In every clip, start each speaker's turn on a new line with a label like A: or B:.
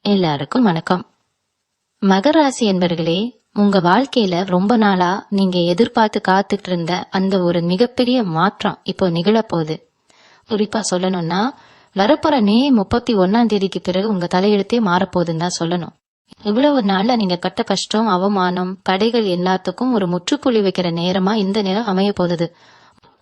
A: எல்லாருக்கும் வணக்கம். மகர ராசி என்பர்களே, உங்க வாழ்க்கையில ரொம்ப நாளா நீங்க எதிர்பார்த்து காத்துட்டு இருந்த அந்த ஒரு மிகப்பெரிய மாற்றம் இப்போ நிகழப்போகுது. குறிப்பா சொல்லணும்னா, வரப்போற மே 31 பிறகு உங்க தலையெழுத்தே மாறப்போகுதுன்னு தான் சொல்லணும். இவ்வளவு நாள்ல நீங்க கட்ட கஷ்டம், அவமானம், தடைகள் எல்லாத்துக்கும் ஒரு முற்றுப்புள்ளி வைக்கிற நேரமா இந்த நேரம் அமைய போகுது.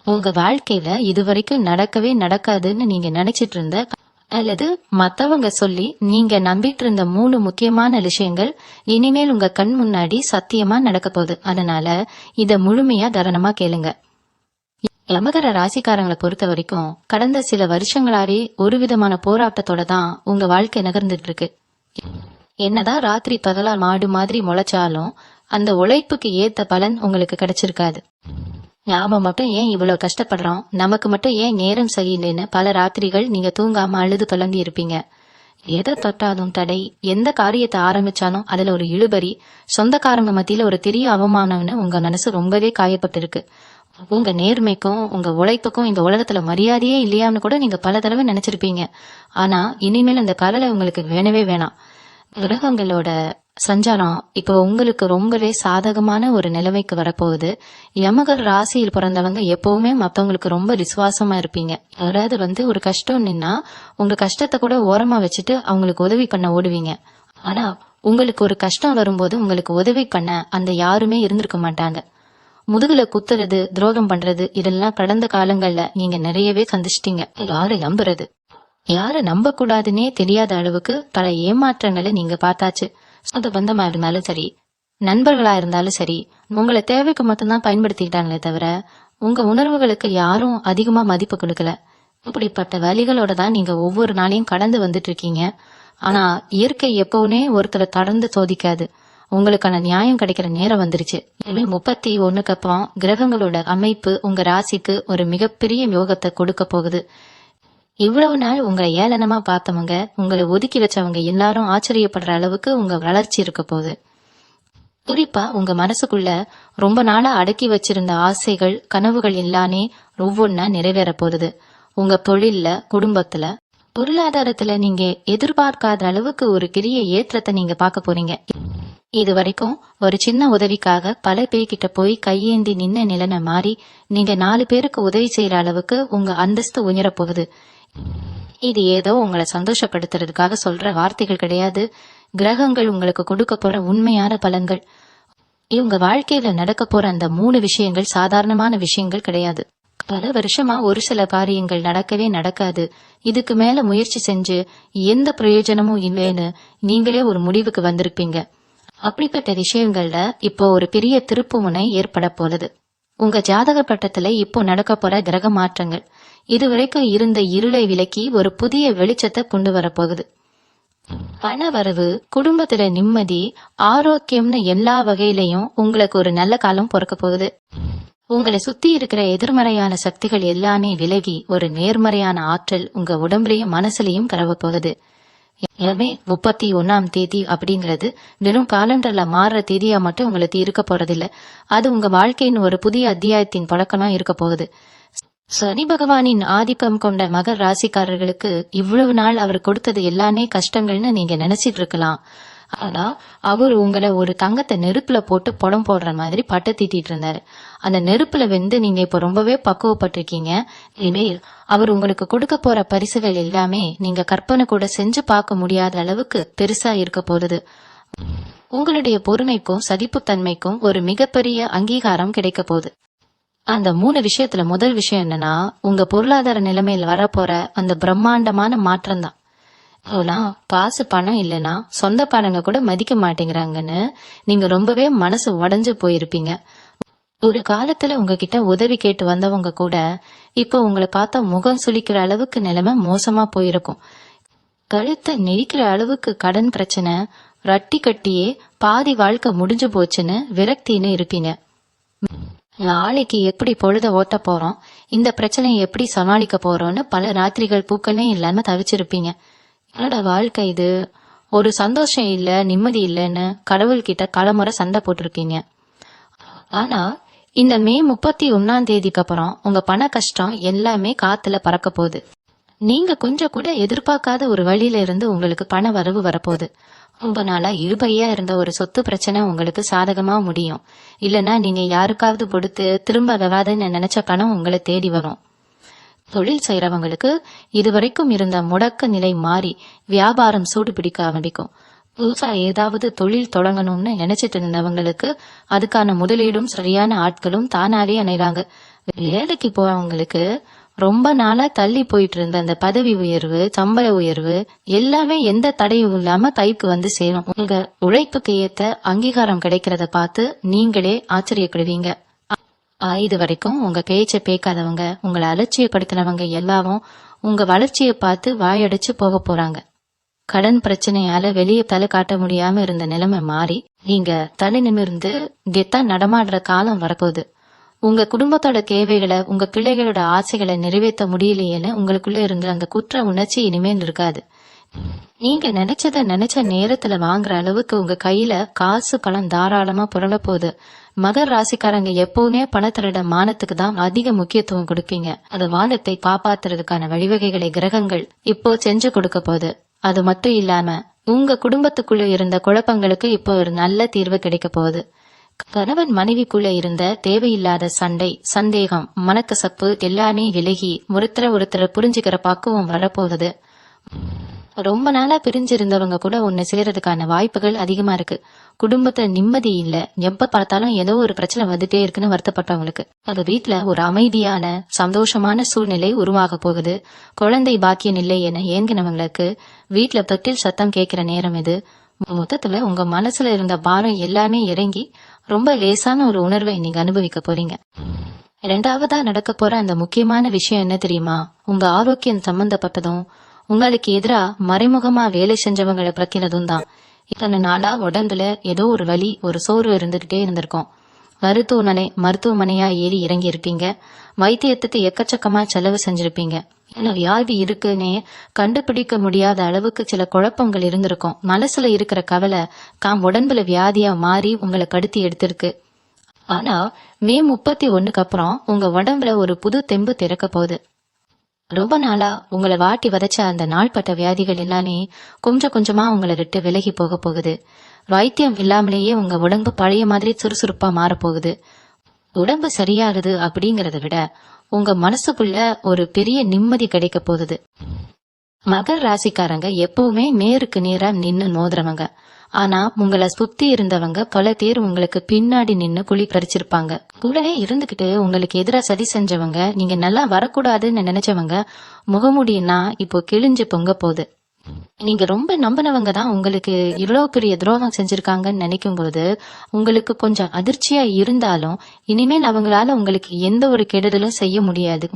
A: உங்க வாழ்க்கையில இதுவரைக்கும் நடக்கவே நடக்காதுன்னு நீங்க நினைச்சிட்டு இருந்த அல்லது மத்தவங்க சொல்லி நீங்க நம்பிட்டு இருந்த 3 முக்கியமான விஷயங்கள் இனிமேல் உங்க கண் முன்னாடி சத்தியமா நடக்க போகுது. அதனால இத முழுமையா கவனமா கேளுங்க. மகர ராசிக்காரங்களை பொறுத்த வரைக்கும் கடந்த சில வருஷங்களாவே ஒரு விதமான போராட்டத்தோட தான் உங்க வாழ்க்கை நகர்ந்துட்டு இருக்கு. என்னதான் ராத்திரி பகலா மாடு மாதிரி முளைச்சாலும் அந்த உழைப்புக்கு ஏத்த பலன் உங்களுக்கு கிடைச்சிருக்காது. நாம மட்டும் ஏன் இவ்வளவு கஷ்டப்படுறோம், நமக்கு மட்டும் ஏன் நேரம் சரியில்லைன்னு பல ராத்திரிகள் நீங்க தூங்காம அழுது புலம்பி இருப்பீங்க. எதை தொட்டாலும் தடை, எந்த காரியத்தை ஆரம்பிச்சாலும் அதுல ஒரு இழுபறி, சொந்தக்காரங்க மத்தியில ஒரு பெரிய அவமானம்னு உங்க மனசு ரொம்பவே காயப்பட்டிருக்கு. உங்க நேர்மைக்கும் உங்க உழைப்புக்கும் இந்த உலகத்துல மரியாதையே இல்லையான்னு கூட நீங்க பல தடவை நினைச்சிருப்பீங்க. ஆனா இனிமேல் அந்த கவலை உங்களுக்கு வேணவே வேணாம். கிரகங்களோட சஞ்சாரம் இப்போ உங்களுக்கு ரொம்பவே சாதகமான ஒரு நிலைமைக்கு வரப்போகுது. யமகர் ராசியில் பிறந்தவங்க எப்பவுமே மத்தவங்களுக்கு ரொம்ப விசுவாசமா இருப்பீங்க. அதாவது ஒரு கஷ்டம் நின்னா உங்க கஷ்டத்தை கூட ஓரமா வச்சுட்டு அவங்களுக்கு உதவி பண்ண ஓடுவீங்க. ஆனா உங்களுக்கு ஒரு கஷ்டம் வரும்போது உங்களுக்கு உதவி பண்ண அந்த யாருமே இருந்திருக்க மாட்டாங்க. முதுகுல குத்துறது, துரோகம் பண்றது இதெல்லாம் கடந்த காலங்கள்ல நீங்க நிறையவே சந்திச்சிட்டீங்க. யாரை நம்புறது, யாரை நம்ப கூடாதுன்னே தெரியாத அளவுக்கு பல ஏமாற்றங்களை நீங்க பார்த்தாச்சு. சொந்த பந்தமா இருந்தாலும் சரி, நண்பர்களா இருந்தாலும் சரி, உங்களை தேவைக்கு மட்டும்தான் பயன்படுத்திக்கிட்டாங்களே தவிர உங்க உணர்வுகளுக்கு யாரும் அதிகமா மதிப்பு கொடுக்கல. இப்படிப்பட்ட வழிகளோட தான் நீங்க ஒவ்வொரு நாளையும் கடந்து வந்துட்டு இருக்கீங்க. ஆனா இயற்கை எப்பவுமே ஒருத்தரை தொடர்ந்து சோதிக்காது. உங்களுக்கான நியாயம் கிடைக்கிற நேரம் வந்துருச்சு. 31க்கு அப்புறம் கிரகங்களோட அமைப்பு உங்க ராசிக்கு ஒரு மிகப்பெரிய யோகத்தை கொடுக்க போகுது. இவ்வளவு நாள் உங்களை ஏளனமா பார்த்தவங்க, உங்களை ஒதுக்கி வச்சவங்க எல்லாரும் ஆச்சரியப்படுற அளவுக்கு உங்க வளர்ச்சி இருக்க போகுது. குறிப்பா உங்க மனசுக்குள்ள ரொம்ப நாளா அடக்கி வச்சிருந்த ஆசைகள், கனவுகள் எல்லாமே ஒவ்வொன்னா நிறைவேற போகுது. உங்க தொழில்ல, குடும்பத்துல, பொருளாதாரத்துல நீங்க எதிர்பார்க்காத அளவுக்கு ஒரு பெரிய ஏற்றத்தை நீங்க பார்க்க போறீங்க. இது வரைக்கும் ஒரு சின்ன உதவிக்காக பல பேர்கிட்ட போய் கையேந்தி நின்ன நிலைமை மாறி நீங்க 4 பேருக்கு உதவி செய்யற அளவுக்கு உங்க அந்தஸ்து உயர போகுது. இது ஏதோ உங்களை சந்தோஷப்படுத்துறதுக்காக சொல்ற வார்த்தைகள் கிடையாது. கிரகங்கள் உங்களுக்கு கொடுக்க போற உண்மையான பலன்கள். இவங்க வாழ்க்கையில நடக்க போற அந்த 3 விஷயங்கள் சாதாரணமான விஷயங்கள் கிடையாது. பல வருஷமா ஒரு சில காரியங்கள் நடக்கவே நடக்காது, இதுக்கு மேல முயற்சி செஞ்சு எந்த பிரயோஜனமும் இல்லைன்னு நீங்களே ஒரு முடிவுக்கு வந்திருப்பீங்க. அப்படிப்பட்ட விஷயங்கள்ல இப்போ ஒரு பெரிய திருப்புமுனை ஏற்பட போகுது. உங்க ஜாதக பட்டத்துல இப்போ நடக்க போற கிரக மாற்றங்கள் இதுவரைக்கும் இருந்த இருளை விலக்கி ஒரு புதிய வெளிச்சத்தை கொண்டு வரப்போகுது. பண வரவு, குடும்பத்துல நிம்மதி, ஆரோக்கியம்னு எல்லா வகையிலையும் உங்களுக்கு ஒரு நல்ல காலம் பிறக்க போகுது. உங்களை சுத்தி இருக்கிற எதிர்மறையான சக்திகள் எல்லாமே விலகி ஒரு நேர்மறையான ஆற்றல் உங்க உடம்புலயும் மனசுலயும் பரவ போகுது. மே 31 அப்படிங்கிறது வெறும் காலண்டர்ல மாறுற தேதியா மட்டும் உங்களுக்கு இருக்க போறதில்ல. அது உங்க வாழ்க்கையின் ஒரு புதிய அத்தியாயத்தின் பழக்கமா இருக்க போகுது. சனி பகவானின் ஆதிக்கம் கொண்ட மகர ராசிக்காரர்களுக்கு இவ்வளவு நாள் அவர் கொடுத்தது எல்லாமே கஷ்டங்கள்னு நீங்க நினைச்சிட்டு இருக்கலாம். ஆனா அவர் உங்களை ஒரு தங்கத்தை நெருப்புல போட்டு படம் போடுற மாதிரி பட்ட தீட்டிட்டு இருந்தாரு. அந்த நெருப்புல வெந்து நீங்க இப்ப ரொம்பவே பக்குவப்பட்டிருக்கீங்க. இனிமேல் அவர் உங்களுக்கு கொடுக்க போற பரிசுகள் எல்லாமே நீங்க கற்பனை கூட செஞ்சு பார்க்க முடியாத அளவுக்கு பெருசா இருக்க போகுது. உங்களுடைய பொறுமைக்கும் சகிப்புத்தன்மைக்கும் ஒரு மிகப்பெரிய அங்கீகாரம் கிடைக்க போகுது. அந்த 3 விஷயத்துல முதல் விஷயம் என்னன்னா, உங்க பொருளாதார நிலைமையில வரப்போற அந்த பிரம்மாண்டமான மாற்றம் தான். காசு பணம் இல்லைன்னா சொந்த பாருங்க கூட மதிக்க மாட்டேங்கிறாங்கன்னு நீங்க ரொம்பவே மனசு உடைஞ்சு போயிருப்பீங்க. ஒரு காலத்துல உங்ககிட்ட உதவி கேட்டு வந்தவங்க கூட இப்போ உங்களை பார்த்தா முகம் சுளிக்கிற அளவுக்கு நிலைமை மோசமா போயிருக்கும். கழுத்தை நெரிக்கிற அளவுக்கு கடன் பிரச்சனை, ரட்டி கட்டியே பாதி வாழ்க்கை முடிஞ்சு போச்சுன்னு விரக்தின்னு இருப்பீங்க. நாளைக்கு எப்படி பொழுத ஓட்ட போறோம், இந்த பிரச்சனையை எப்படி சமாளிக்க போறோம்னு பல ராத்திரிகள் பூக்களே இல்லாம தவிச்சிருப்பீங்க. என்னோட வாழ்க்கை இது, ஒரு சந்தோஷம் இல்ல, நிம்மதி இல்லைன்னு கடவுள்கிட்ட பலமுறை சண்டை போட்டிருக்கீங்க. ஆனா இந்த மே 31 அப்புறம் உங்க பண கஷ்டம் எல்லாமே காத்துல பறக்க போகுது. நீங்க கொஞ்சம் கூட எதிர்பார்க்காத ஒரு வழியில இருந்து உங்களுக்கு பண வரவு வரப்போகுது. ரொம்ப நாளா இழுபையா இருந்த ஒரு சொத்து பிரச்சனை உங்களுக்கு சாதகமா முடியும். இல்லனா நீங்க யாருக்காவது கொடுத்து திரும்ப வராதுன்னு நினைச்ச பணம் உங்களை தேடி வரும். தொழில் செய்யறவங்களுக்கு இதுவரைக்கும் இருந்த முடக்க நிலை மாறி வியாபாரம் சூடு பிடிக்க ஆரம்பிக்கும். புதுசா ஏதாவது தொழில் தொடங்கணும்னு நினைச்சிட்டு இருந்தவங்களுக்கு அதுக்கான முதலீடும் சரியான ஆட்களும் தானாவே அமைறாங்க. வேலைக்கு போறவங்களுக்கு ரொம்ப நாளா தள்ளி போயிட்டு இருந்த அந்த பதவி உயர்வு, சம்பள உயர்வு எல்லாமே எந்த தடையும் இல்லாம கைக்கு வந்து சேரும். உங்க உழைப்புக்கு ஏத்த அங்கீகாரம் கிடைக்கிறத பார்த்து நீங்களே ஆச்சரியப்படுவீங்க. இது வரைக்கும் உங்க பேச்சை பேக்காதவங்க, உங்களை அலட்சியப்படுத்தினவங்க எல்லாரும் உங்க வளர்ச்சியை பார்த்து வாயடிச்சு போக போறாங்க. கடன் பிரச்சனையால வெளியே தலை காட்ட முடியாம இருந்த நிலைமை மாறி நீங்க தலை நிமிர்ந்து கெத்தா நடமாடுற காலம் வரப்போகுது. உங்க குடும்பத்தோட தேவைகளை, உங்க பிள்ளைகளோட ஆசைகளை நிறைவேற்ற முடியலையேன்னு உங்களுக்குள்ள இருந்த அந்த குற்ற உணர்ச்சி இனிமேல் இருக்காது. நீங்க நினைச்ச நேரத்துல வாங்குற அளவுக்கு உங்க கையில காசு பணம் தாராளமா புரள போகுது. மகர் ராசிக்காரங்க எப்பவுமே பணத்தோட மானத்துக்கு தான் அதிக முக்கியத்துவம் கொடுப்பீங்க. அது வானத்தை காப்பாத்துறதுக்கான வழிவகைகளை கிரகங்கள் இப்போ செஞ்சு கொடுக்க போகுது. அது மட்டும் இல்லாம உங்க குடும்பத்துக்குள்ள இருந்த குழப்பங்களுக்கு இப்போ ஒரு நல்ல தீர்வு கிடைக்க போகுது. கணவன் மனைவிக்குள்ள இருந்த தேவையில்லாத சண்டை, சந்தேகம், மனக்கசப்பு எல்லாமே விலகி ஒருத்தரை புரிஞ்சுக்கிற பக்குவம் வரப்போகுது. ரொம்ப நாளா பிரிஞ்சிருந்தவங்க கூட ஒன்னு சேர்றதுக்கான வாய்ப்புகள் அதிகமா இருக்கு. குடும்பத்துல நிம்மதி இல்ல, எப்ப பார்த்தாலும் ஏதோ ஒரு பிரச்சனை வந்துட்டே இருக்குன்னு வருத்தப்பட்டவங்களுக்கு அது வீட்டுல ஒரு அமைதியான சந்தோஷமான சூழ்நிலை உருவாக போகுது. குழந்தை பாக்கியம் இல்லை என ஏங்கினவங்களுக்கு வீட்டுல தொட்டில் சத்தம் கேட்கிற நேரம் இது. மொத்தத்துல உங்க மனசுல இருந்த பாரம் எல்லாமே இறங்கி ரொம்ப லேசான ஒரு உணர்வை நீங்க அனுபவிக்க போறீங்க. இரண்டாவதா நடக்க போற அந்த முக்கியமான விஷயம் என்ன தெரியுமா? உங்க ஆரோக்கியம் சம்பந்தப்பட்டதும் உங்களுக்கு எதிரா மறைமுகமா வேலை செஞ்சவங்களை பத்தினதும் தான். இத்தனை நாளா உடம்புல ஏதோ ஒரு வலி, ஒரு சோர்வு இருந்துகிட்டே இருந்திருக்கும். மருத்துவமனையா ஏறி இறங்கி இருப்பீங்க. வைத்தியத்துக்கு எக்கச்சக்கமா செலவு செஞ்சிருப்பீங்க. ஏன்னா வியாதி இருக்குன்னே கண்டுபிடிக்க முடியாத அளவுக்கு சில குழப்பங்கள் இருந்திருக்கும். மனசுல இருக்கிற கவலை உடம்புல வியாதியா மாறி உங்களை கடுத்தி எடுத்திருக்கு. ஆனா மே 31 அப்புறம் உங்க உடம்புல ஒரு புது தெம்பு திறக்க போகுது. ரொம்ப நாளா உங்களை வாட்டி வதச்ச அந்த நாள்பட்ட வியாதிகள் எல்லாமே கொஞ்சம் கொஞ்சமா உங்களை விட்டு விலகி போக போகுது. வைத்தியம் இல்லாமலேயே உங்க உடம்பு பழைய மாதிரி சுறுசுறுப்பா மாறப்போகுது. உடம்பு சரியாகுது அப்படிங்கறத விட உங்க மனசுக்குள்ள ஒரு பெரிய நிம்மதி கிடைக்க போகுது. மகர் ராசிக்காரங்க எப்பவுமே நேருக்கு நேரா நின்னு மோதுறவங்க. ஆனா உங்களை சுத்தி இருந்தவங்க பல பேர் உங்களுக்கு பின்னாடி நின்னு குழி பறிச்சிருப்பாங்க. கூடவே இருந்துகிட்டு உங்களுக்கு எதிரா சதி செஞ்சவங்க, நீங்க நல்லா வரக்கூடாதுன்னு நினைச்சவங்க முகமூடினா இப்போ கிழிஞ்சு பொங்க போகுது. நீங்க ரொம்ப நம்பினவங்க தான் உங்களுக்கு இவ்வளவு பெரிய துரோகம் செஞ்சிருக்காங்கன்னு நினைக்கும் போது உங்களுக்கு கொஞ்சம் அதிர்ச்சியா இருந்தாலும் இனிமேல் அவங்களால உங்களுக்கு எந்த ஒரு கெடுதலும் செய்ய முடியாது.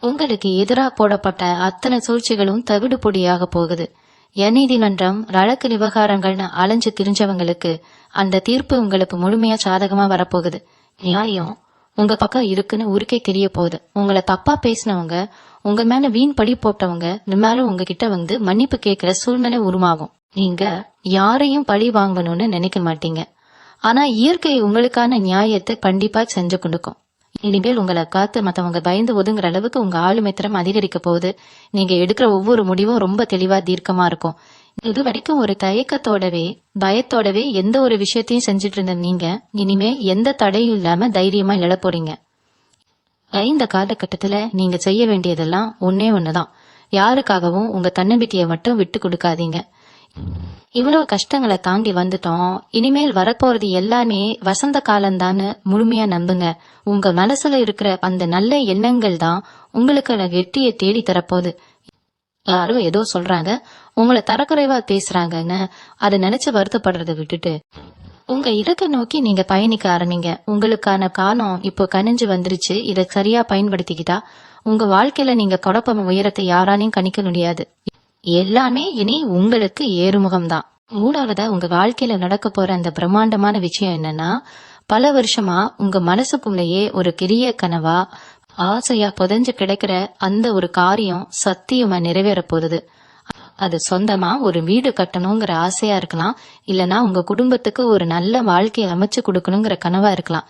A: உங்களுக்கு எதிரா போடப்பட்ட அத்தனை சூழ்ச்சிகளும் தவிடு பொடியாக போகுது. நீதிமன்றம், வழக்கு விவகாரங்கள்னு அலைஞ்சு திரிஞ்சவங்களுக்கு அந்த தீர்ப்பு உங்களுக்கு முழுமையா சாதகமா வரப்போகுது. நியாயம் உங்க பக்கம் இருக்குன்னு ஊருக்கே தெரிய போகுது. உங்களை தப்பா பேசினவங்க, உங்க மேல வீண் பழி போட்டவங்க இனிமேலும் உங்ககிட்ட வந்து மன்னிப்பு கேட்கிற சூழ்நிலை உருவாகும். நீங்க யாரையும் பழி வாங்கணும்னு நினைக்க மாட்டீங்க. ஆனா இயற்கை உங்களுக்கான நியாயத்தை கண்டிப்பா செஞ்சு கொடுக்கும். இனிமேல் உங்களை காத்து மத்தவங்க பயந்து ஒதுங்குற அளவுக்கு உங்க ஆளுமை திறம் அதிகரிக்க போகுது. நீங்க எடுக்கிற ஒவ்வொரு முடிவும் ரொம்ப தெளிவா தீர்க்கமா இருக்கும். இது வரைக்கும் ஒரு தயக்கத்தோடவே பயத்தோடவே எந்த ஒரு விஷயத்தையும் செஞ்சுட்டு இருந்த நீங்க இனிமே எந்த தடையும் இல்லாம தைரியமா எழ போறீங்க. இந்த காலகட்டத்துல நீங்க செய்ய வேண்டியதெல்லாம் ஒன்னே ஒண்ணுதான். யாருக்காகவும் உங்க தன்னம்பிக்கையை மட்டும் விட்டு கொடுக்காதீங்க. இவ்வளவு கஷ்டங்களை தாண்டி வந்துட்டோம். இனிமேல் வரப்போறது எல்லாமே வசந்த காலம்தான்னு முழுமையா நம்புங்க. உங்க மனசுல இருக்கிற அந்த நல்ல எண்ணங்கள் தான் உங்களுக்கு வெற்றியை தேடி தரப்போகுது. யாரும் ஏதோ சொல்றாங்க, உங்களை தரக்குறைவா பேசுறாங்கன்னு அதை நினைச்சு வருத்தப்படுறதை விட்டுட்டு உங்க இலக்கை நோக்கி நீங்க பயணிக்க ஆரம்பிங்க. உங்களுக்கான காலம் இப்போ கனிஞ்சு வந்துருச்சு. இதை சரியா பயன்படுத்திக்கிட்டா உங்க வாழ்க்கையில நீங்க குழப்பம் உயரத்தை யாராலையும் கணிக்க முடியாது. எல்லாமே இனி உங்களுக்கு ஏறுமுகம்தான். மூணாவதா உங்க வாழ்க்கையில நடக்க போற அந்த பிரம்மாண்டமான விஷயம் என்னன்னா, பல வருஷமா உங்க மனசுக்குள்ளேயே ஒரு பெரிய கனவா ஆசையா புதைஞ்சு கிடைக்கிற அந்த ஒரு காரியம் சத்தியமா நிறைவேற போகுது. அது சொந்தமா ஒரு வீடு கட்டணுங்கிற ஆசையா இருக்கலாம், இல்லனா உங்க குடும்பத்துக்கு ஒரு நல்ல வாழ்க்கையை அமைச்சு கொடுக்கணுங்கிற கனவா இருக்கலாம்.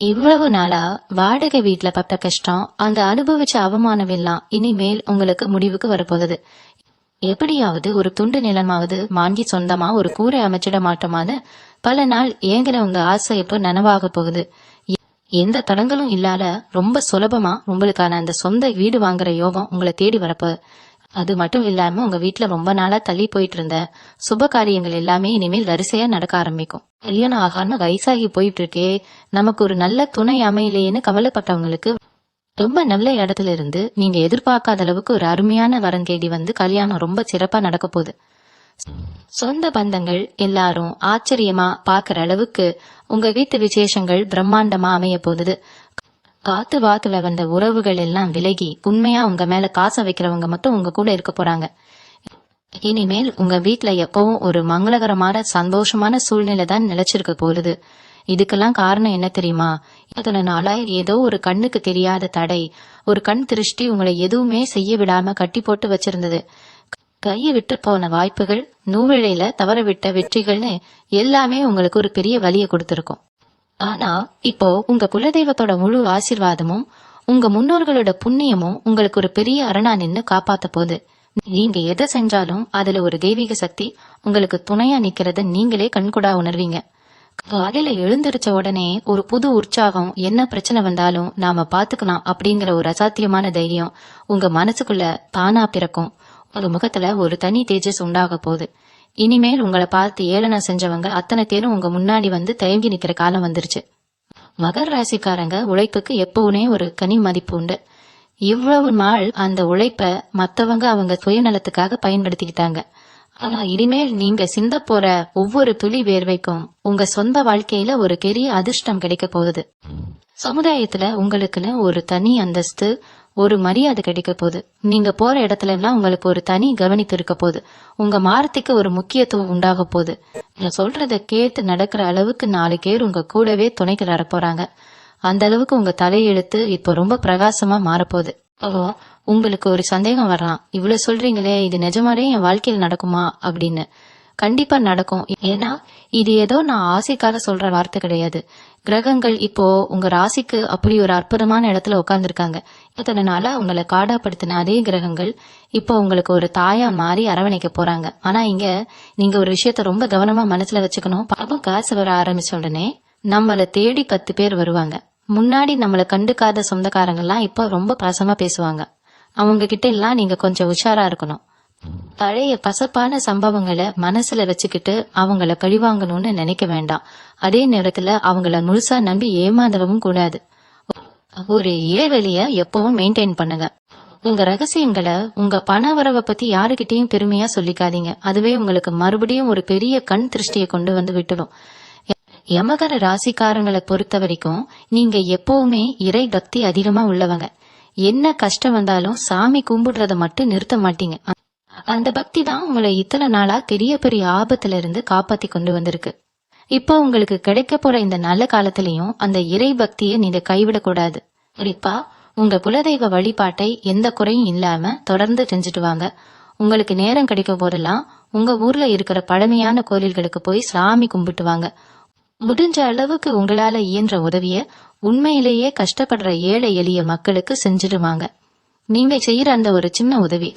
A: இவ்வளவு நாளா வாடகை வீட்டுல பட்ட கஷ்டம், அந்த அனுபவிச்ச அவமானம் எல்லாம் இனிமேல் உங்களுக்கு முடிவுக்கு வரப்போகுது. எப்படியாவது ஒரு துண்டு நிலமாவது வாங்கி சொந்தமா ஒரு கூரை அமைச்சிட மாட்டோமான்னு பல நாள் ஏங்கின உங்க ஆசை இப்போ நனவாக போகுது. எந்த தடங்களும் இல்லாத ரொம்ப சுலபமா உங்களுக்கான அந்த சொந்த வீடு வாங்குற யோகம் உங்களை தேடி வரப்போ. அது மட்டும் இல்லாம உங்க வீட்டுல ரொம்ப நாளா தள்ளி போயிட்டு இருந்த சுப காரியங்கள் எல்லாமே இனிமேல் வரிசையா நடக்க ஆரம்பிக்கும். கல்யாணம் ஆகாம வயசாகி போயிட்டு இருக்கே, நமக்கு ஒரு நல்ல துணை அமையலையேன்னு கவலைப்பட்டவங்களுக்கு ரொம்ப நல்ல இடத்துல இருந்து நீங்க எதிர்பார்க்காத அளவுக்கு ஒரு அருமையான வரன் தேடி வந்து கல்யாணம் ரொம்ப சிறப்பா நடக்க போகுது. சொந்த பந்தங்கள் எல்லாரும் ஆச்சரியமா பாக்குற அளவுக்கு உங்க வீட்டு விசேஷங்கள் பிரம்மாண்டமா அமைய போகுது. காத்து வாக்குல வந்த உறவுகள் எல்லாம் விலகி உண்மையா உங்க மேல காசை வைக்கிறவங்க மட்டும் உங்க கூட இருக்க போறாங்க. இனிமேல் உங்க வீட்டுல எப்பவும் ஒரு மங்களகரமான சந்தோஷமான சூழ்நிலை தான் நிலைச்சிருக்க போகுது. இதுக்கெல்லாம் காரணம் என்ன தெரியுமா? இத்தனை நாளா ஏதோ ஒரு கண்ணுக்கு தெரியாத தடை, ஒரு கண் திருஷ்டி உங்களை எதுவுமே செய்ய விடாம கட்டி போட்டு வச்சிருந்தது. கையை விட்டு போன வாய்ப்புகள், நூலிழையில தவறவிட்ட வெற்றிகள்னு எல்லாமே உங்களுக்கு ஒரு பெரிய வலியை கொடுத்திருக்கும். ஆனா இப்போ உங்க குலதெய்வத்தோட முழு ஆசீர்வாதமும் உங்க முன்னோர்களோட புண்ணியமும் உங்களுக்கு ஒரு பெரிய அரணா நின்னு காப்பாத்த போகுது. நீங்க எதை செஞ்சாலும் அதுல ஒரு தெய்வீக சக்தி உங்களுக்கு துணையா நிக்கிறத நீங்களே கண்கூடா உணர்வீங்க. காலையில எழுந்திருச்ச உடனே ஒரு புது உற்சாகம், என்ன பிரச்சனை வந்தாலும் நாம பாத்துக்கலாம் அப்படிங்கிற ஒரு அசாத்தியமான தைரியம் உங்க மனசுக்குள்ள தானா பிறக்கும். உங்க முகத்துல ஒரு தனி தேஜஸ் உண்டாக போகுது. இனிமேல் உங்களை பார்த்து ஏளனம் செஞ்சவங்க அத்தனை பேரும் உங்க முன்னாடி வந்து தயங்கி நிக்கிற காலம் வந்துருச்சு. மகர ராசிக்காரங்க உழைப்புக்கு எப்பவுமே ஒரு கனி மதிப்பு உண்டு. இவ்வளவு நாள் அந்த உழைப்ப மத்தவங்க அவங்க சுயநலத்துக்காக பயன்படுத்திக்கிட்டாங்க. ஆனா இனிமேல் நீங்க சிந்த போற ஒவ்வொரு துளி வேர்வைக்கும் உங்க சொந்த வாழ்க்கையில ஒரு பெரிய அதிர்ஷ்டம் கிடைக்க போகுது. சமுதாயத்துல உங்களுக்குன்னு ஒரு தனி அந்தஸ்து, ஒரு மரியாதை கிடைக்க போகுது. நீங்க போற இடத்துல எல்லாம் உங்களுக்கு ஒரு தனி கவனித்து இருக்க போகுது. உங்க மாரத்துக்கு ஒரு முக்கியத்துவம் உண்டாக போகுது. நான் சொல்றத கேட்டு நடக்கிற அளவுக்கு 4 பேர் உங்க கூடவே துணைக்கு வர போறாங்க. அந்த அளவுக்கு உங்க தலையெழுத்து இப்போ ரொம்ப பிரகாசமா மாறப்போகுது. உங்களுக்கு ஒரு சந்தேகம் வரலாம், இவ்வளவு சொல்றீங்களே, இது நிஜமாவே என் வாழ்க்கையில் நடக்குமா அப்படின்னு. கண்டிப்பா நடக்கும். ஏன்னா இது ஏதோ நான் ஆசைக்காக சொல்ற வார்த்தை கிடையாது. கிரகங்கள் இப்போ உங்க ராசிக்கு அப்படி ஒரு அற்புதமான இடத்துல உட்கார்ந்துருக்காங்க. இத்தனை நாளா உங்களை காடாப்படுத்தின அதே கிரகங்கள் இப்போ உங்களுக்கு ஒரு தாயா மாறி அரவணைக்க போறாங்க. ஆனா இங்க நீங்க ஒரு விஷயத்த ரொம்ப கவனமா மனசுல வச்சுக்கணும். பாபம் காசு வர ஆரம்பிச்ச உடனே நம்மள தேடி 10 பேர் வருவாங்க. முன்னாடி நம்மள கண்டுக்காத சொந்தக்காரங்க எல்லாம் இப்போ ரொம்ப பாசமா பேசுவாங்க. அவங்க கிட்ட எல்லாம் நீங்க கொஞ்சம் உஷாரா இருக்கணும். பழைய பசப்பான சம்பவங்களை மனசுல வச்சுக்கிட்டு அவங்கள கழிவாங்கணும்னு நினைக்க வேண்டாம். அதே நேரத்துல அவங்கள முழுசா நம்பி ஏமாந்தவும் கூடாது. ஒரு இடைவெளிய எப்பவும் மெயின்டைன் பண்ணுங்க. உங்க ரகசியங்களை, உங்க பண வரவை பத்தி யாருகிட்டயும் பெருமையா சொல்லிக்காதீங்க. அதுவே உங்களுக்கு மறுபடியும் ஒரு பெரிய கண் திருஷ்டியை கொண்டு வந்து விட்டுடும். யமகர ராசிக்காரங்களை பொறுத்த வரைக்கும் நீங்க எப்பவுமே இறை பக்தி அதிகமா உள்ளவங்க. என்ன கஷ்டம் வந்தாலும் சாமி கும்பிடுறத மட்டும் நிறுத்த மாட்டீங்க. அந்த பக்தி தான் உங்களை இத்தனை நாளா பெரிய பெரிய ஆபத்துல இருந்து காப்பாத்தி கொண்டு வந்திருக்கு. இப்போ உங்களுக்கு கிடைக்க போற இந்த நல்ல காலத்திலயும் அந்த இறை பக்தியை நீங்க கைவிடக்கூடாது. குறிப்பா உங்க குலதெய்வ வழிபாட்டை எந்த குறையும் இல்லாம தொடர்ந்து செஞ்சுட்டு வாங்க. உங்களுக்கு நேரம் கிடைக்கும் போதெல்லாம் உங்க ஊர்ல இருக்கிற பழமையான கோயில்களுக்கு போய் சாமி கும்பிட்டு வாங்க. முடிஞ்ச அளவுக்கு உங்களால இயன்ற உதவிய உண்மையிலேயே கஷ்டப்படுற ஏழை எளிய மக்களுக்கு செஞ்சிடுவாங்க. நீங்க செய்யற அந்த ஒரு சின்ன உதவி